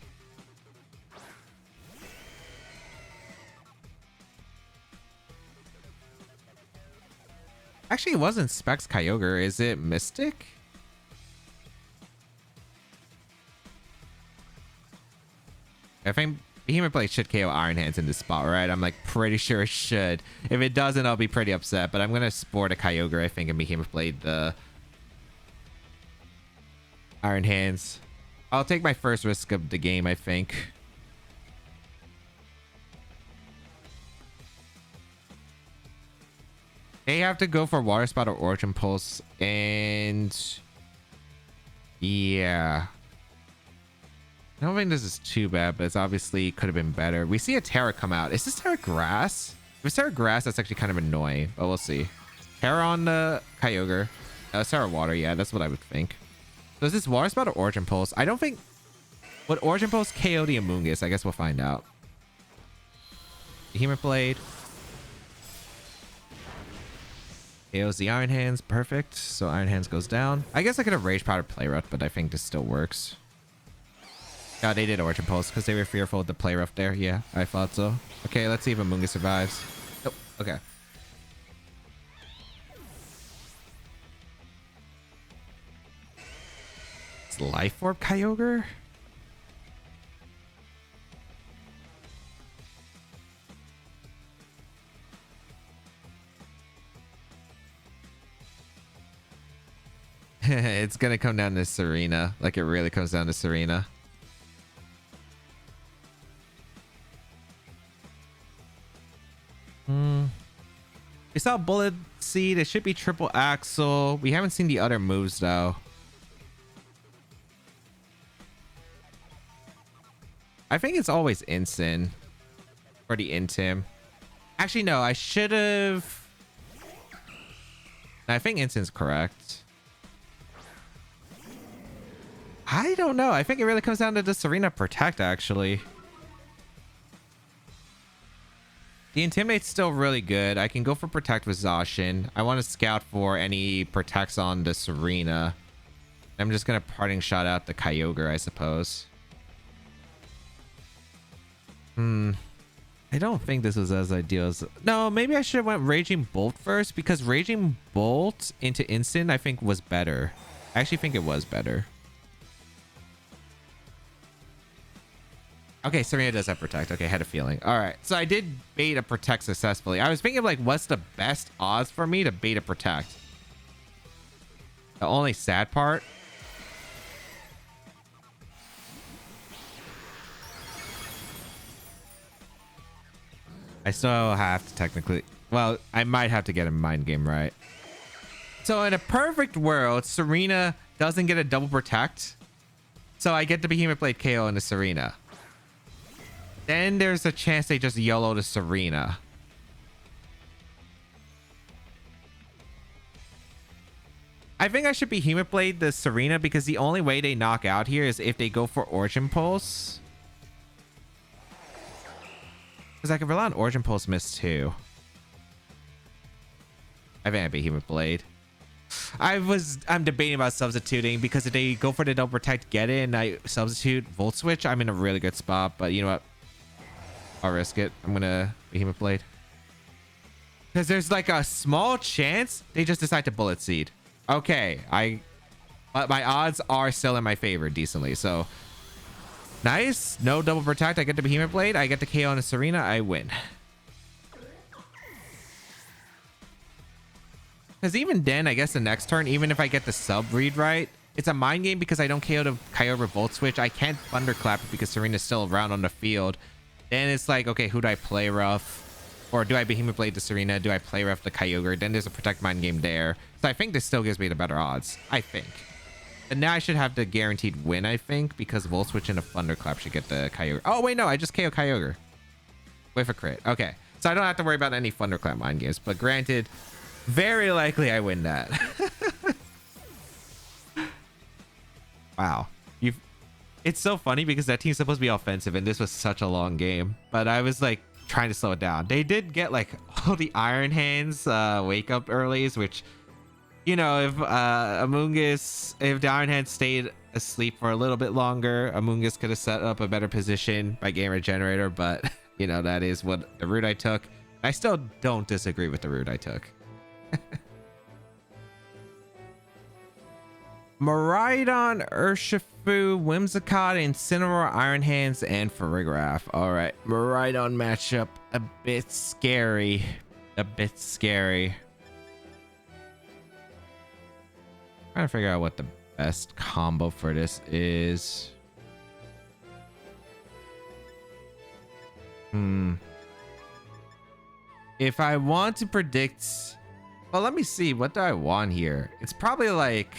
Actually, it wasn't Specs Kyogre. Is it Mystic? I think Behemoth Blade should KO Iron Hands in this spot, right? I'm like pretty sure it should. If it doesn't, I'll be pretty upset. But I'm gonna sport a Kyogre, I think, and Behemoth Blade the Iron Hands. I'll take my first risk of the game, I think. They have to go for Water Spout or Origin Pulse, and yeah. I don't think this is too bad, but it's obviously could have been better. We see a Terra come out. Is this Terra Grass? If it's Terra Grass, that's actually kind of annoying, but we'll see. Terra on the Kyogre. Terra Water, yeah, that's what I would think. So is this Water Spout or Origin Pulse? I don't think... Would Origin Pulse KO the Amoonguss? I guess we'll find out. Behemoth Blade. KOs the Iron Hands. Perfect. So Iron Hands goes down. I guess I could have Rage Powder Play Rough, but I think this still works. Yeah, they did Origin Pulse because they were fearful of the Play Rough there. Yeah, I thought so. Okay, let's see if Amoonguss survives. Oh, okay. It's Life Orb Kyogre? It's gonna come down to Serena. Like, it really comes down to Serena. We saw Bullet Seed. It should be Triple Axle. We haven't seen the other moves, though. I think it's always Instant. Or the Intim. Actually, no. I should have... I think Instant's correct. I don't know. I think it really comes down to the Serena Protect, actually. The Intimidate's still really good. I can go for Protect with Zacian. I want to scout for any Protects on the Serena. I'm just going to Parting Shot out the Kyogre, I suppose. I don't think this was as ideal as... No, maybe I should have went Raging Bolt first, because Raging Bolt into Instant, I think, was better. I actually think it was better. Okay, Serena does have Protect. Okay, I had a feeling. All right, so I did bait a Protect successfully. I was thinking of, like, what's the best odds for me to bait a Protect? The only sad part... I still have to technically... Well, I might have to get a Mind Game right. So in a perfect world, Serena doesn't get a double Protect. So I get the Behemoth Blade KO into Serena. Then there's a chance they just YOLO to Serena. I think I should Behemoth Blade the Serena because the only way they knock out here is if they go for Origin Pulse. Because I can rely on Origin Pulse miss too. I think I Behemoth Blade. I'm debating about substituting because if they go for the double Protect, get it, and I substitute Volt Switch, I'm in a really good spot. But you know what? I'll risk it. I'm gonna Behemoth Blade. Because there's like a small chance they just decide to Bullet Seed. Okay, but my odds are still in my favor decently. So nice. No double Protect. I get the Behemoth Blade. I get the KO on a Serena. I win. Because even then, I guess the next turn, even if I get the sub read right, it's a Mind Game because I don't KO the Kyogre Volt Switch. I can't Thunderclap it because Serena's still around on the field. Then it's like, okay, who do I Play Rough? Or do I Behemoth Blade to Serena? Do I Play Rough the Kyogre? Then there's a Protect Mind Game there. So I think this still gives me the better odds. I think. And now I should have the guaranteed win, I think, because Volt Switch and a Thunderclap should get the Kyogre. Oh, wait, no, I just KO Kyogre. With a crit. Okay. So I don't have to worry about any Thunderclap Mind Games. But granted, very likely I win that. Wow. It's so funny because that team's supposed to be offensive and this was such a long game. But I was like trying to slow it down. They did get like all the Iron Hands wake up earlies, which, you know, if Amoonguss, if the Iron Hands stayed asleep for a little bit longer, Amoonguss could have set up a better position by Game Regenerator. But, you know, that is what the route I took. I still don't disagree with the route I took. Miraidon, Urshifu, Whimsicott, Incineroar, Iron Hands, and Farigiraf. All right, Miraidon matchup a bit scary. A bit scary. Trying to figure out what the best combo for this is. If I want to predict, well, let me see. What do I want here? It's probably like,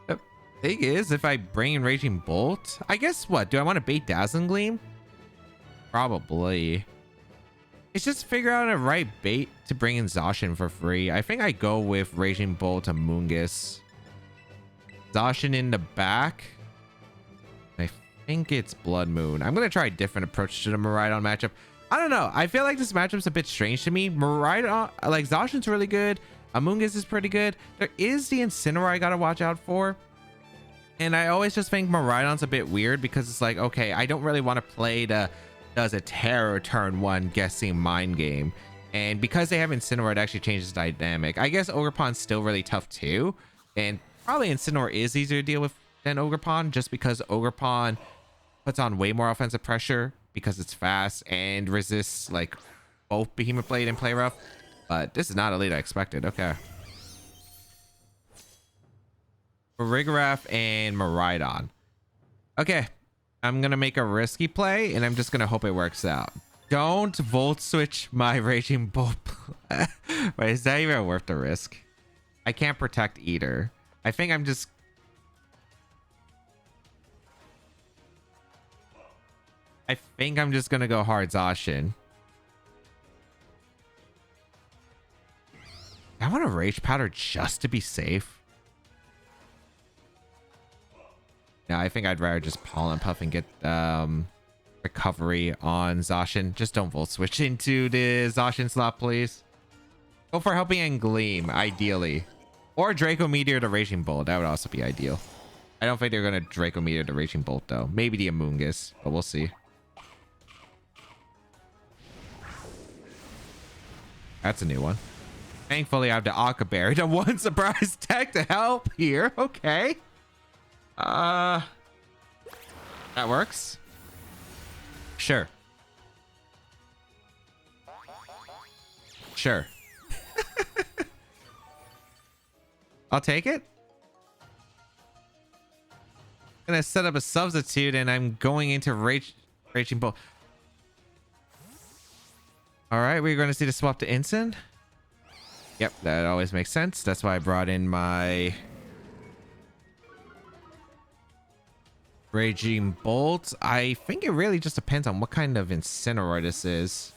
the thing is, if I bring in Raging Bolt, I guess what? Do I want to bait Dazzling Gleam? Probably. It's just figure out a right bait to bring in Zacian for free. I think I go with Raging Bolt Amoonguss. Zacian in the back. I think it's Blood Moon. I'm going to try a different approach to the Miraidon matchup. I don't know. I feel like this matchup's a bit strange to me. Miraidon, like Zacian's really good. Amoonguss is pretty good. There is the Incineroar I got to watch out for. And I always just think Miraidon's a bit weird because it's like, okay, I don't really want to play the does a terror turn one guessing mind game. And because they have Incineroar, it actually changes the dynamic. I guess Ogerpon's still really tough too. And probably Incineroar is easier to deal with than Ogerpon just because Ogerpon puts on way more offensive pressure because it's fast and resists like both Behemoth Blade and Play Rough. But this is not a lead I expected. Okay. Farigiraf and Miraidon. Okay. I'm going to make a risky play and I'm just going to hope it works out. Don't Volt Switch my Raging Bolt. Wait, is that even worth the risk? I can't protect either. I think I'm just... going to go hard Zacian. I want to Rage Powder just to be safe. No, I think I'd rather just Pollen Puff and get recovery on Zacian. Just don't Volt Switch into the Zacian slot, please. Go for Helping Hand Gleam, ideally. Or Draco Meteor to Raging Bolt. That would also be ideal. I don't think they're going to Draco Meteor to Raging Bolt, though. Maybe the Amoonguss, but we'll see. That's a new one. Thankfully, I have the Akaberry, the one surprise tech to help here. Okay. That works. Sure. Sure. I'll take it. I'm gonna set up a substitute and I'm going into Raging Bolt. All right, we're going to see the swap to Ensign. Yep, that always makes sense. That's why I brought in my Raging Bolt. I think it really just depends on what kind of Incineroar this is.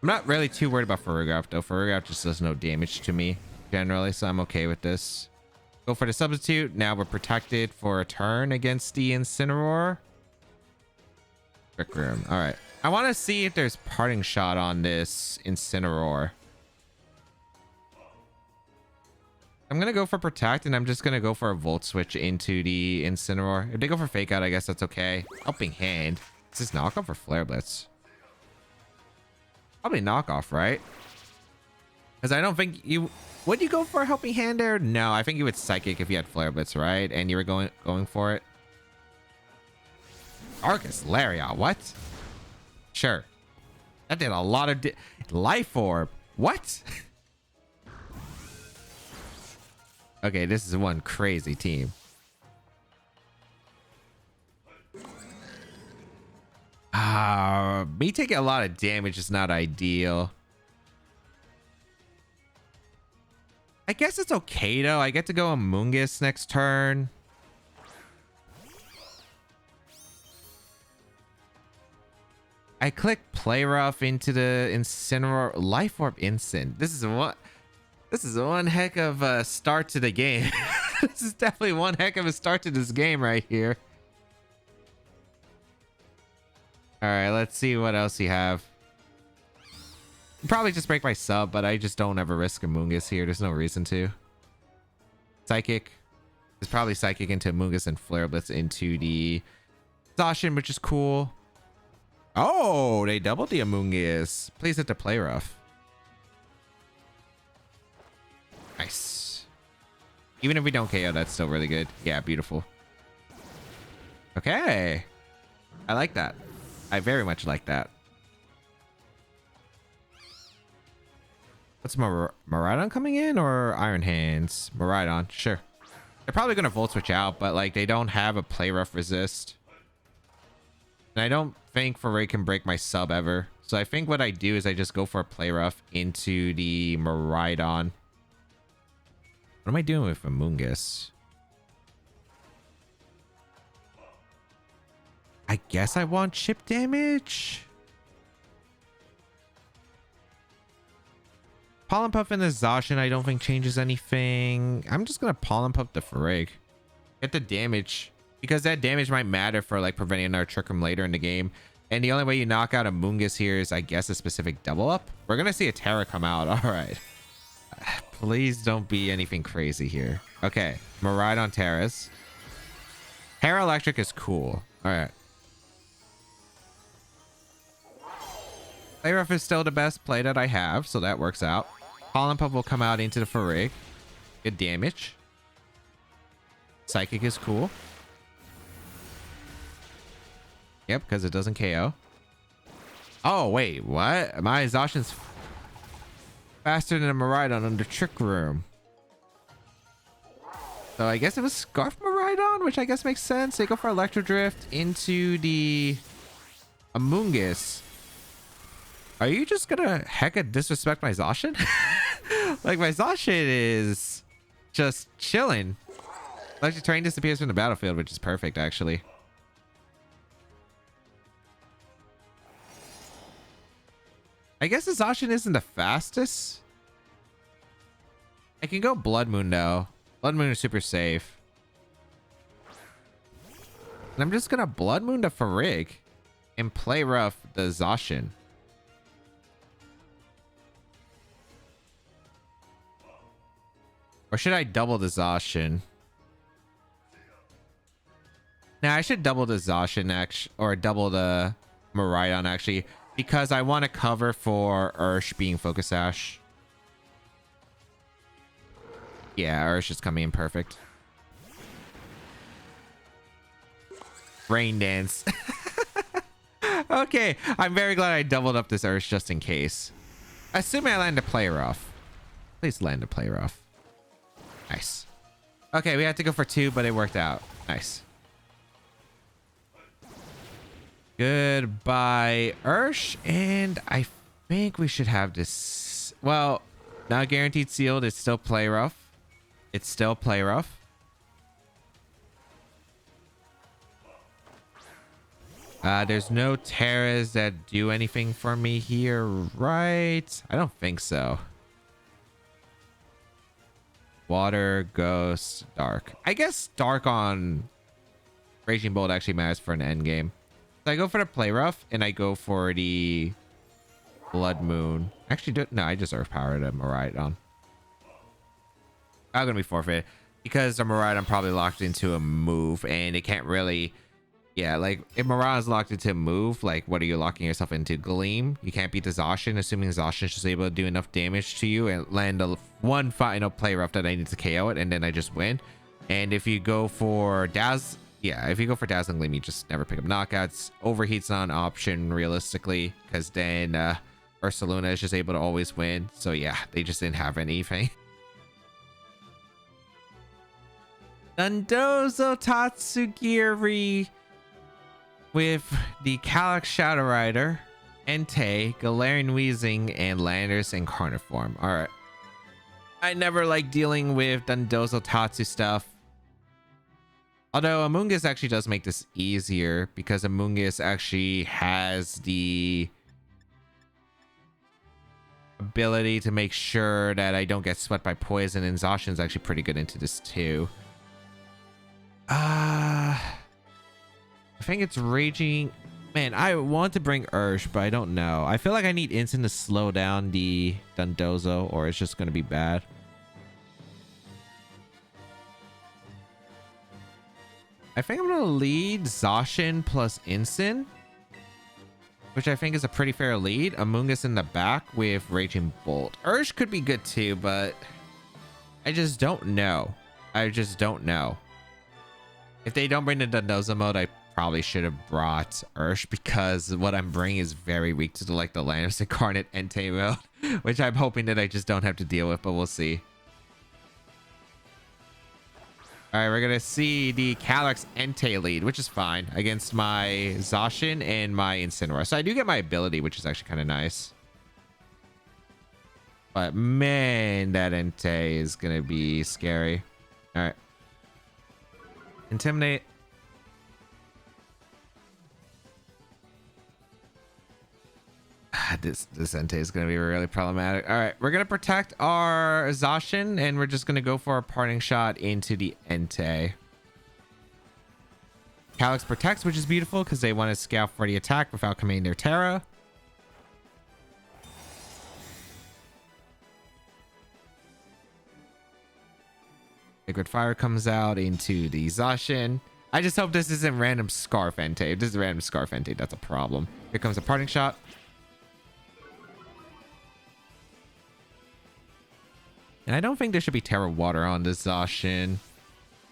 I'm not really too worried about Farigiraf though. Farigiraf just does no damage to me generally, so I'm okay with this. Go for the substitute. Now we're protected for a turn against the Incineroar. Trick Room. All right. I want to see if there's Parting Shot on this Incineroar. I'm going to go for Protect, and I'm just going to go for a Volt Switch into the Incineroar. If they go for Fake Out, I guess that's okay. Helping Hand. Is this knockoff or Flare Blitz? Probably knockoff, right? Because I don't think you... Would you go for a Helping Hand there? No, I think you would Psychic if you had Flare Blitz, right? And you were going for it. Arcus Lariat, what? Sure. That did a lot of Life Orb. What? Okay, this is one crazy team. Me taking a lot of damage is not ideal. I guess it's okay though. I get to go Amoonguss next turn. I click Play Rough into the Incineroar Life Orb Instant. This is one heck of a start to the game. This is definitely one heck of a start to this game right here. All right, let's see what else you have. Probably just break my sub, but I just don't ever risk Amoonguss here. There's no reason to. Psychic. It's probably Psychic into Amoonguss and Flare Blitz into the Zacian, which is cool. Oh, they doubled the Amoonguss. Please hit the Play Rough. Nice. Even if we don't KO, that's still really good. Yeah, beautiful. Okay. I like that. I very much like that. What's Miraidon coming in or Iron Hands? Miraidon, sure. They're probably going to Volt Switch out, but like they don't have a Play Rough resist. And I don't think Faray can break my sub ever. So I think what I do is I just go for a Play Rough into the Miraidon. What am I doing with Amoonguss? I guess I want chip damage. Pollen Puff and the Zacian I don't think changes anything. I'm just gonna Pollen Puff the Farig. Get the damage. Because that damage might matter for like preventing another Trick Room later in the game. And the only way you knock out a Amoonguss here is I guess a specific double up. We're gonna see a Terra come out. Alright. Please don't be anything crazy here. Okay. Miraidon Terras. Terra Electric is cool. Alright. Play Rough is still the best play that I have, so that works out. Pollen Puff will come out into the Farig. Good damage. Psychic is cool. Yep, because it doesn't KO. Oh, wait, what? My Zacian's faster than a Miraidon under Trick Room. So I guess it was Scarf Miraidon, which I guess makes sense. They go for Electro Drift into the Amoonguss. Are you just gonna hecka disrespect my Zacian? Like my Zacian is just chilling. Electric Terrain disappears from the battlefield, which is perfect actually. I guess the Zacian isn't the fastest. I can go Blood Moon though. Blood Moon is super safe. And I'm just gonna Blood Moon the Farig and Play Rough the Zacian. Or should I double the Zacian? Nah, I should double the Zacian actually, or double the Miraidon actually, because I want to cover for Ursh being Focus Sash. Yeah, Ursh is coming in perfect. Rain Dance. Okay, I'm very glad I doubled up this Ursh just in case. Assuming I land a Play Rough. Please land a Play Rough. Nice. Okay, we had to go for 2, but it worked out. Nice. Goodbye, Ursh. And I think we should have this. Well, not guaranteed sealed. It's still Play Rough. It's still Play Rough. There's no Terras that do anything for me here, right? I don't think so. Water, Ghost, Dark. I guess Dark on Raging Bolt actually matters for an end game. So I go for the Play Rough and I go for the Blood Moon. Actually, no, I just Earth Power to Miraidon. I'm gonna be forfeit because the Miraidon probably locked into a move and it can't really. Yeah, like if Miraidon's locked into a move, like what are you locking yourself into? Gleam. You can't beat the Zacian, assuming Zacian's just able to do enough damage to you and land one final Play Rough that I need to KO it, and then I just win. And if you go for if you go for Dazzling Gleam, you just never pick up knockouts. Overheat's not an option realistically, because then Ursaluna is just able to always win. So yeah, they just didn't have anything. Dondozo Tatsugiri with the Calyx Shadow Rider, Entei, Galarian Weezing, and Landers in Carniform. Alright. I never like dealing with Dondozo Tatsu stuff. Although Amoonguss actually does make this easier because Amoonguss actually has the ability to make sure that I don't get swept by poison, and Zacian's actually pretty good into this too. I think it's Raging. Man, I want to bring Ursh, but I don't know. I feel like I need instant to slow down the Dondozo, or it's just going to be bad. I think I'm going to lead Zacian plus instant, which I think is a pretty fair lead. Amoonguss in the back with Raging Bolt. Ursh could be good too, but I just don't know. I just don't know. If they don't bring the Dondozo mode, I probably should have brought Ursh, because what I'm bringing is very weak to the, like, the Landorus Incarnate Entei mode, which I'm hoping that I just don't have to deal with, but we'll see. All right, we're gonna see the Calyx Entei lead, which is fine against my Zacian and my Incineroar. So I do get my ability, which is actually kind of nice. But man, that Entei is gonna be scary. All right, Intimidate. This Entei is going to be really problematic. All right, we're going to protect our Zacian, and we're just going to go for a parting shot into the Entei. Calyx protects, which is beautiful because they want to scout for the attack without committing their Terra. Liquid Fire comes out into the Zacian. I just hope this isn't random Scarf Entei. If this is random Scarf Entei, that's a problem. Here comes a parting shot. And I don't think there should be Terra Water on this Zacian.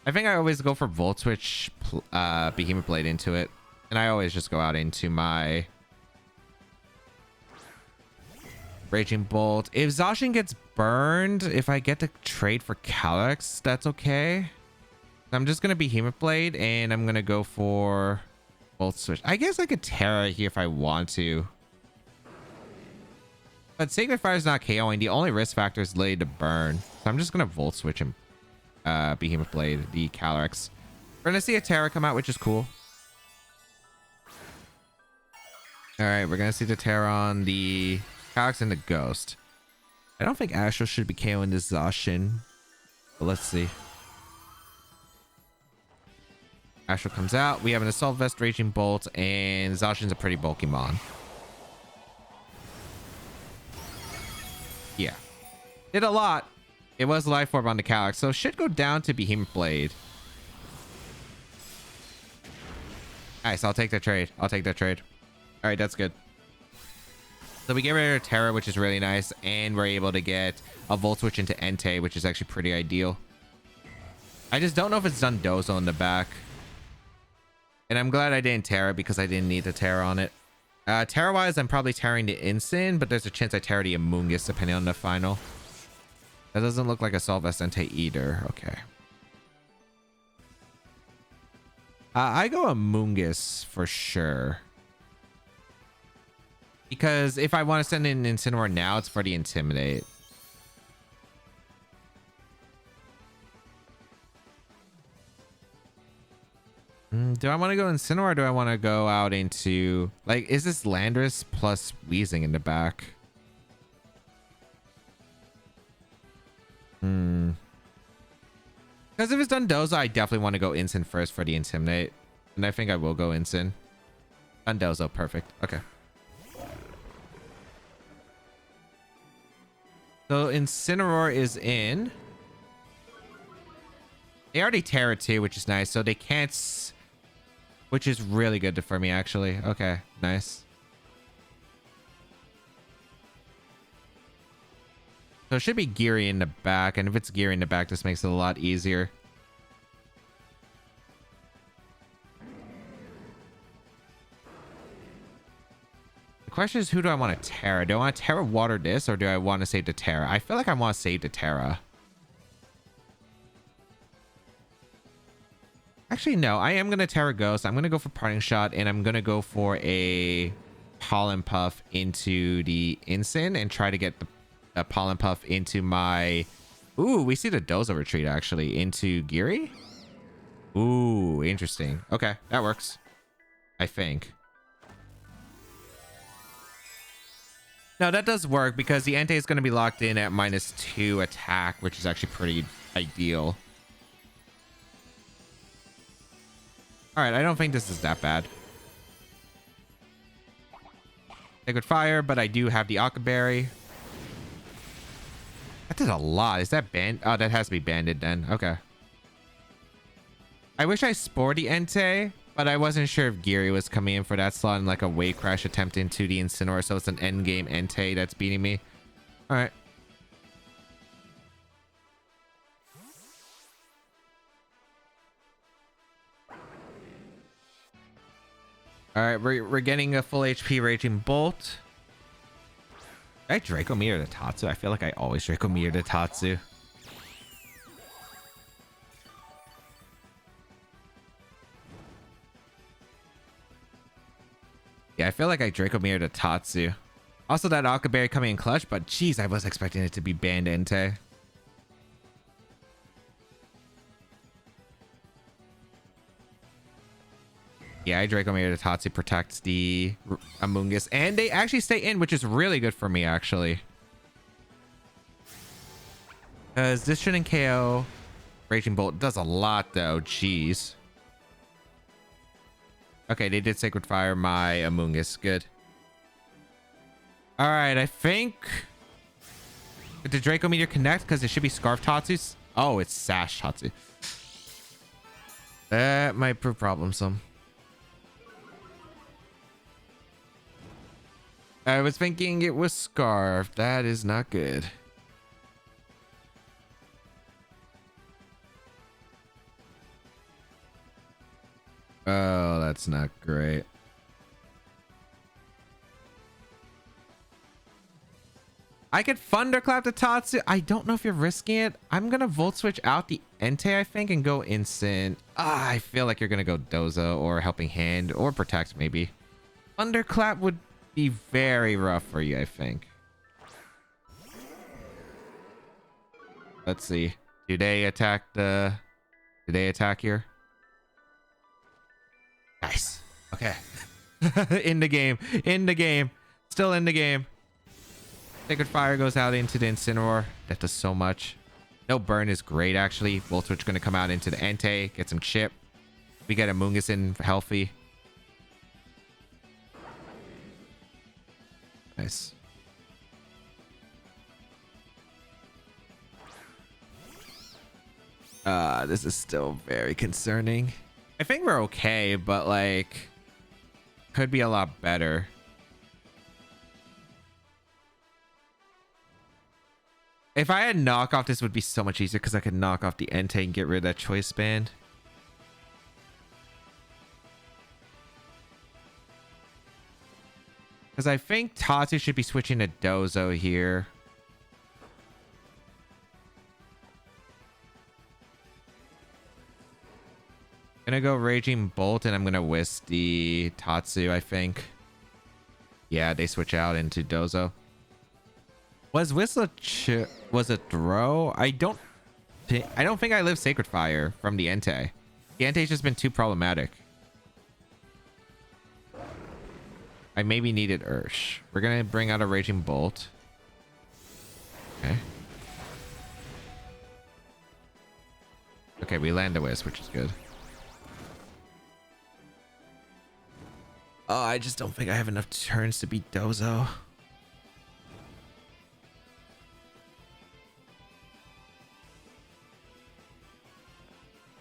I think I always go for Volt Switch, Behemoth Blade into it. And I always just go out into my Raging Bolt. If Zacian gets burned, if I get to trade for Calyx, that's okay. I'm just going to Behemoth Blade, and I'm going to go for Volt Switch. I guess I could Terra here if I want to. But Sacred Fire is not KOing. The only risk factor is literally to burn. So I'm just going to Volt Switch and Behemoth Blade, the Calyx. We're going to see a Terra come out, which is cool. Alright, we're going to see the Terra on the Calyx and the Ghost. I don't think Astral should be KOing this Zacian. But let's see. Astral comes out. We have an Assault Vest, Raging Bolt, and Zacian's a pretty bulky mon. Yeah. Did a lot. It was Life Orb on the Calyx, so it should go down to Behemoth Blade. Nice, I'll take that trade. I'll take that trade. Alright, that's good. So we get rid of Terra, which is really nice, and we're able to get a Volt Switch into Entei, which is actually pretty ideal. I just don't know if it's Dondozo in the back. And I'm glad I didn't Terra because I didn't need the Terra on it. Terra-wise, I'm probably tearing the Incin, but there's a chance I Terra the Amoonguss depending on the final. That doesn't look like a Assault Vest Entei either. Okay. I go Amoonguss for sure. Because if I want to send in Incineroar now, it's for the Intimidate. Do I want to go Incineroar or do I want to go out into... Like, is this Landorus plus Wheezing in the back? Because if it's Dondozo, I definitely want to go Incin first for the Intimidate. And I think I will go Incin. Dondozo, perfect. Okay. So Incineroar is in. They already Terra too, which is nice. So they can't... Which is really good for me, actually. Okay, nice. So it should be Geary in the back. And if it's Geary in the back, this makes it a lot easier. The question is, who do I want to Terra? Do I want to Terra Water this, or do I want to save the Terra? I feel like I want to save the Terra. Actually, no. I am going to Terra Ghost. I'm going to go for Parting Shot, and I'm going to go for a Pollen Puff into the Incin and try to get the Pollen Puff into my... Ooh, we see the Dozo Retreat, actually, into Geary. Ooh, interesting. Okay, that works. I think. No, that does work because the Entei is going to be locked in at -2 attack, which is actually pretty ideal. All right, I don't think this is that bad. Liquid Fire, but I do have the Occaberry. That did a lot. Is that banned? Oh, that has to be banded then. Okay. I wish I Spored the Entei, but I wasn't sure if Geary was coming in for that slot and like a Wave Crash attempt into the Incineroar, so it's an endgame Entei that's beating me. All right. All right, we're getting a full HP Raging Bolt. Did I Draco Meteor to Tatsu? I feel like I always Draco Meteor to Tatsu. Yeah, I feel like I Draco Meteor to Tatsu. Also, that Akaberry coming in clutch, but geez, I was expecting it to be banned Entei. Yeah, I Draco Meteor to Tatsu protects the Amoonguss, and they actually stay in, which is really good for me, actually. Because this shouldn't KO. Raging Bolt does a lot, though. Jeez. Okay, they did Sacred Fire my Amoonguss. Good. All right, I think... Did the Draco Meteor connect? Because it should be Scarf Tatsu's. Oh, it's Sash Tatsu. That might prove problemsome. I was thinking it was Scarf. That is not good. Oh, that's not great. I could Thunderclap the Tatsu. I don't know if you're risking it. I'm going to Volt Switch out the Entei, I think, and go Instant. I feel like you're going to go Dozo or Helping Hand or Protect, maybe. Thunderclap would be very rough for you, I think. Let's see. Do they attack the... Do they attack here? Nice. Okay. In the game. In the game. Still in the game. Sacred Fire goes out into the Incineroar. That does so much. No burn is great, actually. Volt Switch going to come out into the Entei. Get some chip. We get a Amoonguss in healthy. Nice. This is still very concerning. I think we're okay, but like could be a lot better. If I had knockoff, this would be so much easier because I could knock off the Entei and get rid of that choice band. Because I think Tatsu should be switching to Dozo here. Gonna go Raging Bolt and I'm gonna whisk the Tatsu, I think. Yeah, they switch out into Dozo. Was Whistler was a throw? I don't think I live Sacred Fire from the Entei. The Entei's just been too problematic. I maybe needed Ursh. We're gonna bring out a Raging Bolt. Okay. Okay, we land a Wisp, which is good. Oh, I just don't think I have enough turns to beat Dozo.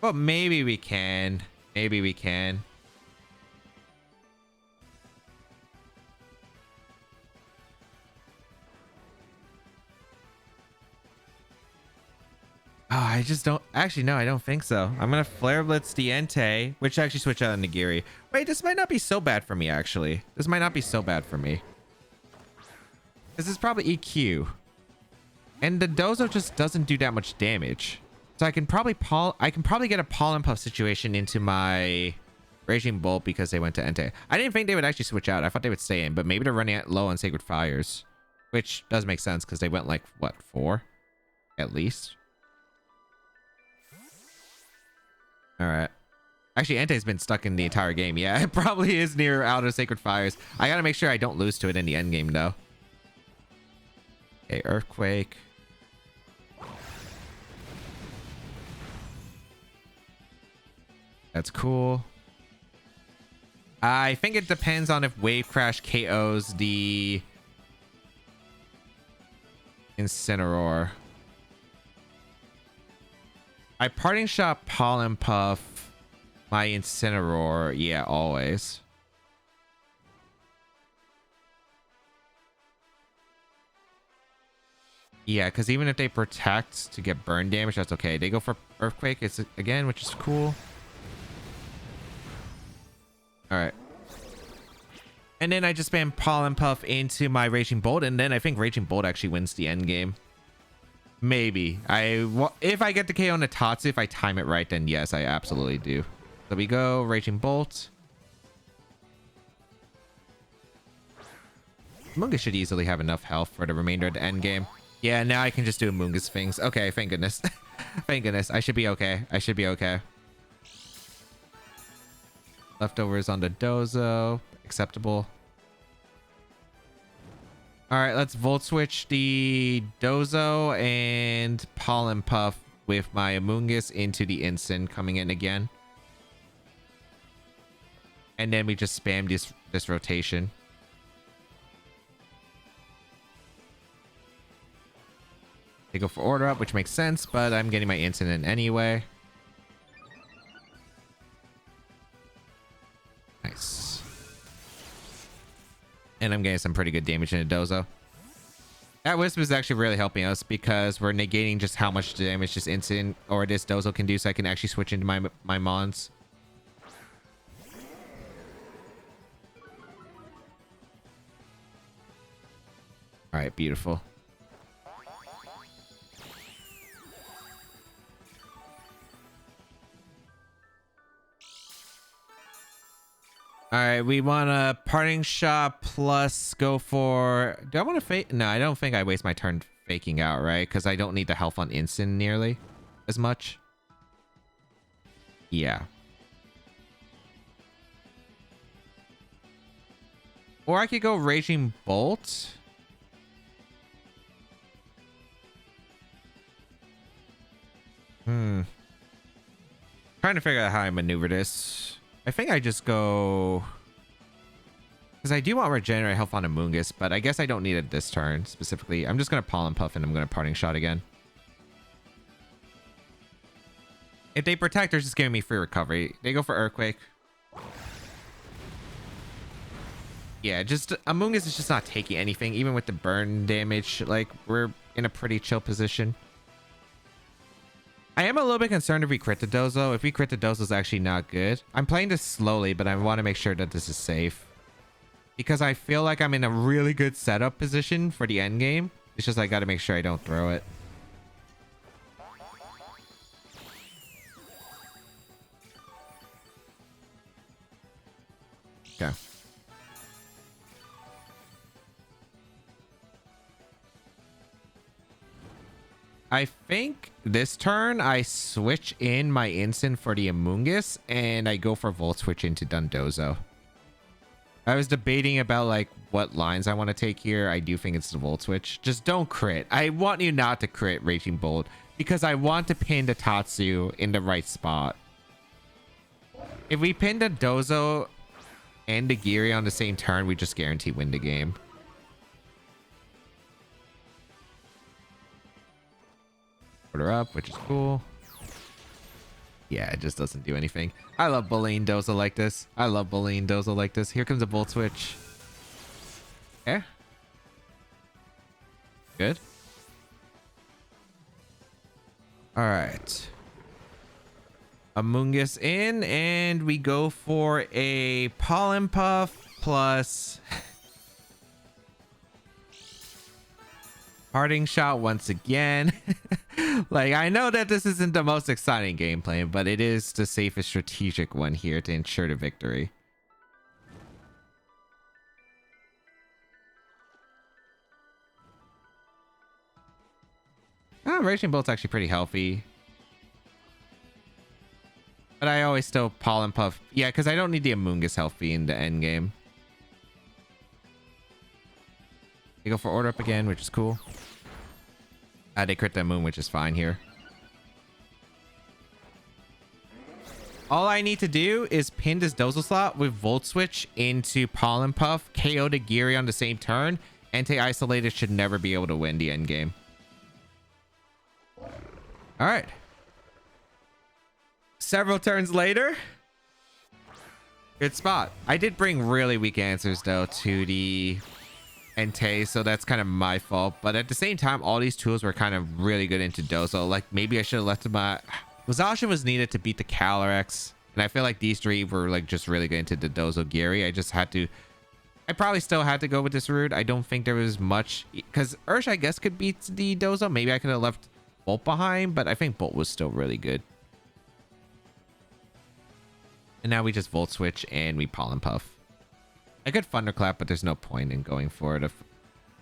Well, maybe we can. Maybe we can. Oh, I just don't... Actually, no, I don't think so. I'm going to Flare Blitz the Entei, which actually switch out Nagiri. Wait, this might not be so bad for me, actually. This might not be so bad for me. This is probably EQ. And the Dozo just doesn't do that much damage. So I can probably get a Pollen Puff situation into my Raging Bolt because they went to Entei. I didn't think they would actually switch out. I thought they would stay in, but maybe they're running low on Sacred Fires. Which does make sense because they went like, what, 4? At least. Alright. Actually, Entei's been stuck in the entire game. Yeah, it probably is near out of Sacred Fires. I gotta make sure I don't lose to it in the end game, though. Okay, Earthquake. That's cool. I think it depends on if Wave Crash KOs the Incineroar. I Parting Shot, Pollen Puff, my Incineroar. Yeah, always. Yeah, because even if they protect to get burn damage, that's okay. They go for Earthquake, it's again, which is cool. All right. And then I just spam Pollen Puff into my Raging Bolt, and then I think Raging Bolt actually wins the end game. Maybe. If I get the KO on the Tatsu, if I time it right, then yes, I absolutely do. So we go Raging Bolt. Mungus should easily have enough health for the remainder of the end game. Yeah, now I can just do Mungus things. Okay, thank goodness. Thank goodness. I should be okay. I should be okay. Leftovers on the Dozo. Acceptable. All right, let's Volt Switch the Dozo and Pollen Puff with my Amoonguss into the Instant coming in again. And then we just spam this rotation. They go for Order Up, which makes sense, but I'm getting my Instant in anyway. Nice. And I'm getting some pretty good damage in the Dozo. That Wisp is actually really helping us because we're negating just how much damage this Instant or this Dozo can do, so I can actually switch into my Mons. Alright, beautiful. All right, we want a Parting Shot plus go for... Do I want to fake? No, I don't think I waste my turn faking out, right? Because I don't need the health on Instant nearly as much. Yeah. Or I could go Raging Bolt. Trying to figure out how I maneuver this. I think I just go... Because I do want Regenerate Health on Amoonguss, but I guess I don't need it this turn specifically. I'm just going to Pollen Puff and I'm going to Parting Shot again. If they protect, they're just giving me free recovery. They go for Earthquake. Yeah, just Amoonguss is just not taking anything. Even with the burn damage, like, we're in a pretty chill position. I am a little bit concerned if we crit the Dozo. If we crit the Dozo, is actually not good. I'm playing this slowly, but I want to make sure that this is safe. Because I feel like I'm in a really good setup position for the end game. It's just I got to make sure I don't throw it. Okay. I think this turn I switch in my Instant for the Amoonguss and I go for Volt Switch into Dundozo. I was debating about like what lines I want to take here. I do think it's the Volt Switch. Just don't crit. I want you not to crit Raging Bolt because I want to pin the Tatsu in the right spot. If we pin the Dozo and the Giri on the same turn, we just guarantee win the game. Order up, which is cool. Yeah, it just doesn't do anything. I love bullying Dozo like this. I love bullying Dozo like this. Here comes a Volt Switch. Okay. Good. All right. Amoonguss in, and we go for a Pollen Puff plus... Parting Shot once again. Like, I know that this isn't the most exciting gameplay, but it is the safest strategic one here to ensure the victory. Raging Bolt's actually pretty healthy. But I always still Pollen Puff. Yeah, because I don't need the Amoonguss healthy in the end game. They go for Order Up again, which is cool. They crit the Moon, which is fine here. All I need to do is pin this Dozo slot with Volt Switch into Pollen Puff, KO the Giri on the same turn, Anti-Isolated should never be able to win the end game. All right. Several turns later. Good spot. I did bring really weak answers, though, to the... Entei, so that's kind of my fault, but at the same time all these tools were kind of really good into Dozo. Like maybe I should have left my Zacian was needed to beat the Calyrex, and I feel like these three were like just really good into the Dozo Giri. I I probably still had to go with this route. I don't think there was much, because Ursh, I guess, could beat the Dozo. Maybe I could have left Bolt behind, but I think Bolt was still really good. And now we just Volt Switch and we Pollen Puff. I could Thunderclap, but there's no point in going for it.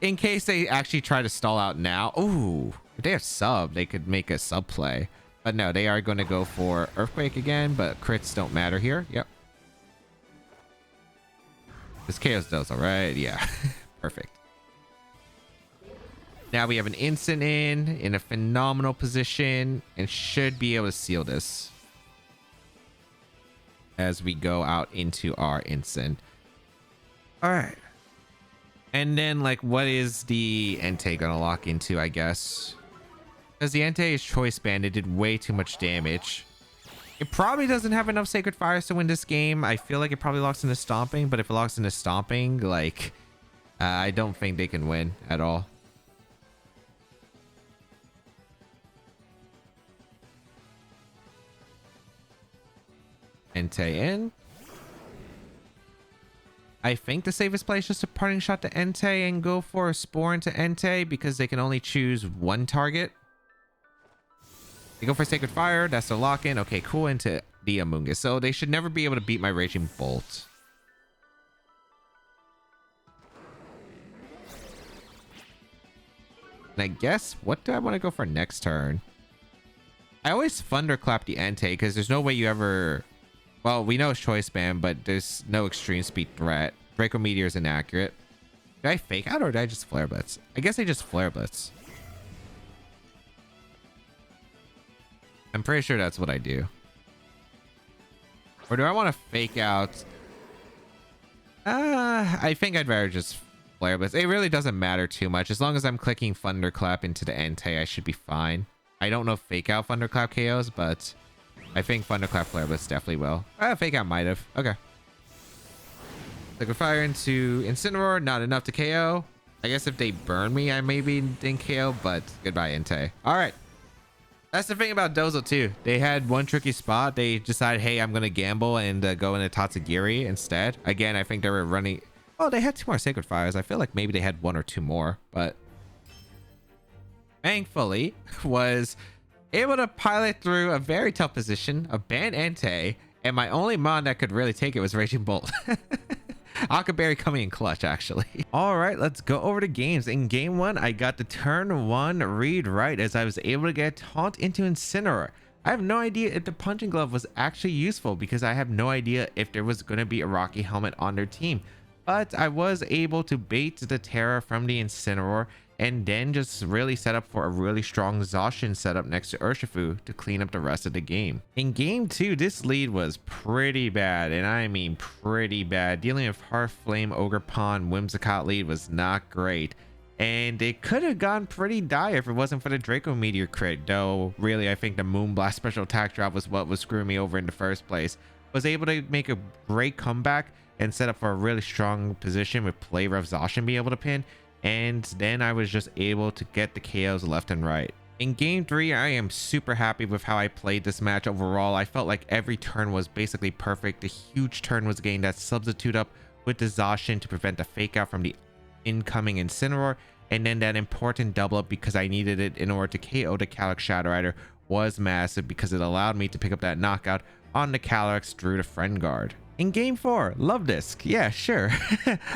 In case they actually try to stall out now. Ooh, if they have sub, they could make a sub play. But no, they are going to go for Earthquake again, but crits don't matter here. Yep. This KO's Dozo, right? Yeah. Perfect. Now we have an instant in a phenomenal position and should be able to seal this as we go out into our instant. All right. And then, like, what is the Entei gonna lock into, I guess? Because the Entei is Choice Band. It did way too much damage. It probably doesn't have enough Sacred Fires to win this game. I feel like it probably locks into Stomping, but if it locks into Stomping, like, I don't think they can win at all. Entei in. I think the safest play is just a Parting Shot to Entei and go for a Spore into Entei because they can only choose one target. They go for Sacred Fire. That's the lock-in. Okay, cool. Into the Amoonguss. So they should never be able to beat my Raging Bolt. And I guess, what do I want to go for next turn? I always Thunderclap the Entei because there's no way you ever... Well, we know it's Choice Band, but there's no extreme speed threat. Draco Meteor is inaccurate. Did I Fake Out or did I just Flare Blitz? I guess I just Flare Blitz. I'm pretty sure that's what I do. Or do I want to Fake Out? I think I'd rather just Flare Blitz. It really doesn't matter too much. As long as I'm clicking Thunderclap into the Entei, I should be fine. I don't know if Fake Out Thunderclap KOs, but... I think Thunderclap Flare Blitz definitely will. Fake Out might have. Okay. Liquid Fire into Incineroar. Not enough to KO. I guess if they burn me, I maybe didn't KO, but goodbye, Entei. All right. That's the thing about Dozo, too. They had one tricky spot. They decided, hey, I'm going to gamble and go into Tatsugiri instead. Again, I think they were running... Oh, they had 2 more Sacred Fires. I feel like maybe they had 1 or 2 more, but... Thankfully, was... able to pilot through a very tough position, a Ban Entei, and my only mon that could really take it was Raging Bolt. Akaberry coming in clutch, actually. All right, let's go over to games. In game 1, I got the turn 1 read right as I was able to get Taunt into Incineroar. I have no idea if the Punching Glove was actually useful because I have no idea if there was going to be a Rocky Helmet on their team. But I was able to bait the Terra from the Incineroar and then just really set up for a really strong Zacian setup next to Urshifu to clean up the rest of the game. In game 2, this lead was pretty bad, and I mean pretty bad. Dealing with Hearth Flame, Ogerpon, Whimsicott lead was not great. And it could have gone pretty dire if it wasn't for the Draco Meteor crit, though really I think the Moonblast special attack drop was what was screwing me over in the first place. Was able to make a great comeback and set up for a really strong position with Play Rough Zacian being able to pin. And then I was just able to get the KOs left and right. In game 3, I am super happy with how I played this match overall. I felt like every turn was basically perfect. The huge turn was getting that substitute up with the Zacian to prevent the Fake Out from the incoming Incineroar. And then that important double up because I needed it in order to KO the Calyx Shadow Rider was massive because it allowed me to pick up that knockout on the Calyx through the Friend Guard. In game 4, Love Disc. Yeah, sure.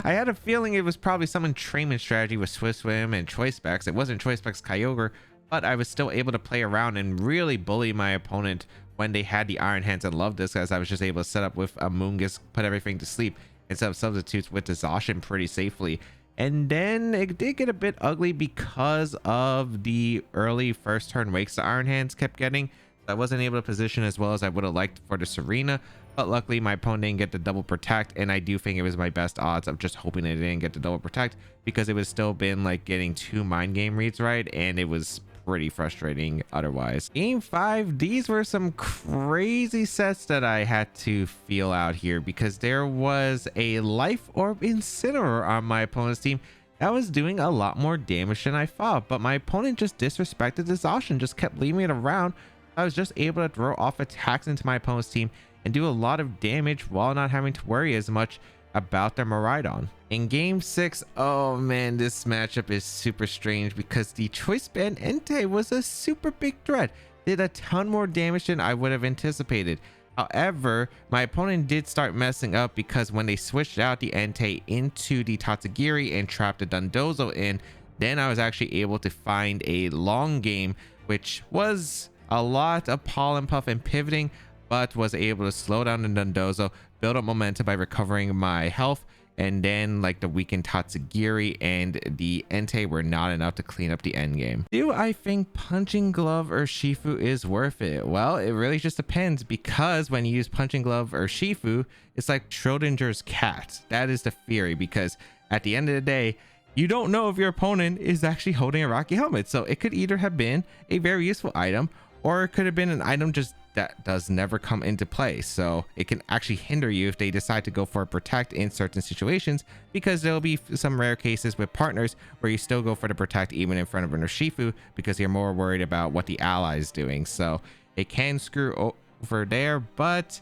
I had a feeling it was probably some entrainment strategy with Swift Swim and Choice Specs. It wasn't Choice Specs Kyogre, but I was still able to play around and really bully my opponent when they had the Iron Hands and Love Disc, as I was just able to set up with Amoonguss, put everything to sleep, and set up substitutes with the Zacian pretty safely. And then it did get a bit ugly because of the early first turn wakes the Iron Hands kept getting. I wasn't able to position as well as I would have liked for the Serena, but luckily my opponent didn't get the double protect, and I do think it was my best odds of just hoping it didn't get the double protect because it was still been like getting 2 mind game reads right, and it was pretty frustrating otherwise. Game 5, these were some crazy sets that I had to feel out here because there was a Life Orb Incineroar on my opponent's team that was doing a lot more damage than I thought, but my opponent just disrespected the Zacian, just kept leaving it around. I was just able to throw off attacks into my opponent's team and do a lot of damage while not having to worry as much about their Miraidon. In game 6, oh man, this matchup is super strange because the choice band Entei was a super big threat. Did a ton more damage than I would have anticipated. However, my opponent did start messing up because when they switched out the Entei into the Tatsugiri and trapped the Dondozo in, then I was actually able to find a long game, which was a lot of pollen puff and pivoting, but was able to slow down the Dondozo, build up momentum by recovering my health, and then like the weakened Tatsugiri and the Entei were not enough to clean up the end game. Do I think Punching Glove Urshifu is worth it? Well, it really just depends, because when you use Punching Glove Urshifu, it's like Schrodinger's cat. That is the theory, because at the end of the day, you don't know if your opponent is actually holding a Rocky Helmet. So it could either have been a very useful item, or it could have been an item just that does never come into play. So it can actually hinder you if they decide to go for a protect in certain situations, because there'll be some rare cases with partners where you still go for the protect even in front of an Urshifu because you're more worried about what the ally is doing. So it can screw over there, but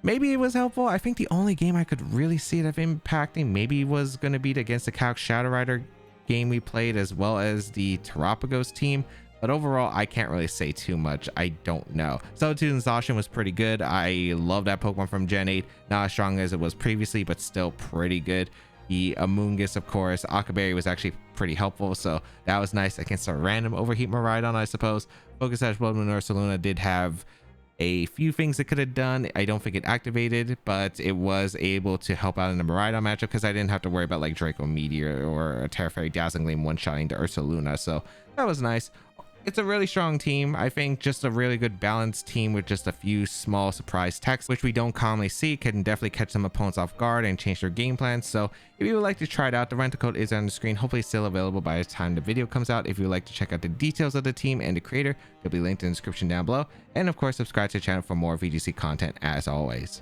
maybe it was helpful. I think the only game I could really see it of impacting maybe was going to be against the Calc Shadow Rider game we played, as well as the Terapagos team. But overall, I can't really say too much. I don't know. Substitute and Zacian was pretty good. I love that Pokemon from Gen 8. Not as strong as it was previously, but still pretty good. The Amoonguss, of course. Akaberry was actually pretty helpful, so that was nice against a random Overheat Miraidon, I suppose. Focus Sash Blood Moon Ursaluna did have a few things it could have done. I don't think it activated, but it was able to help out in the Miraidon matchup because I didn't have to worry about like Draco Meteor or a Terra Fairy Dazzling Gleam one-shotting to Ursaluna, so that was nice. It's a really strong team. I think just a really good balanced team with just a few small surprise techs, which we don't commonly see, can definitely catch some opponents off guard and change their game plans. So if you would like to try it out, the rental code is on the screen. Hopefully still available by the time the video comes out. If you would like to check out the details of the team and the creator, they'll be linked in the description down below. And of course, subscribe to the channel for more VGC content as always.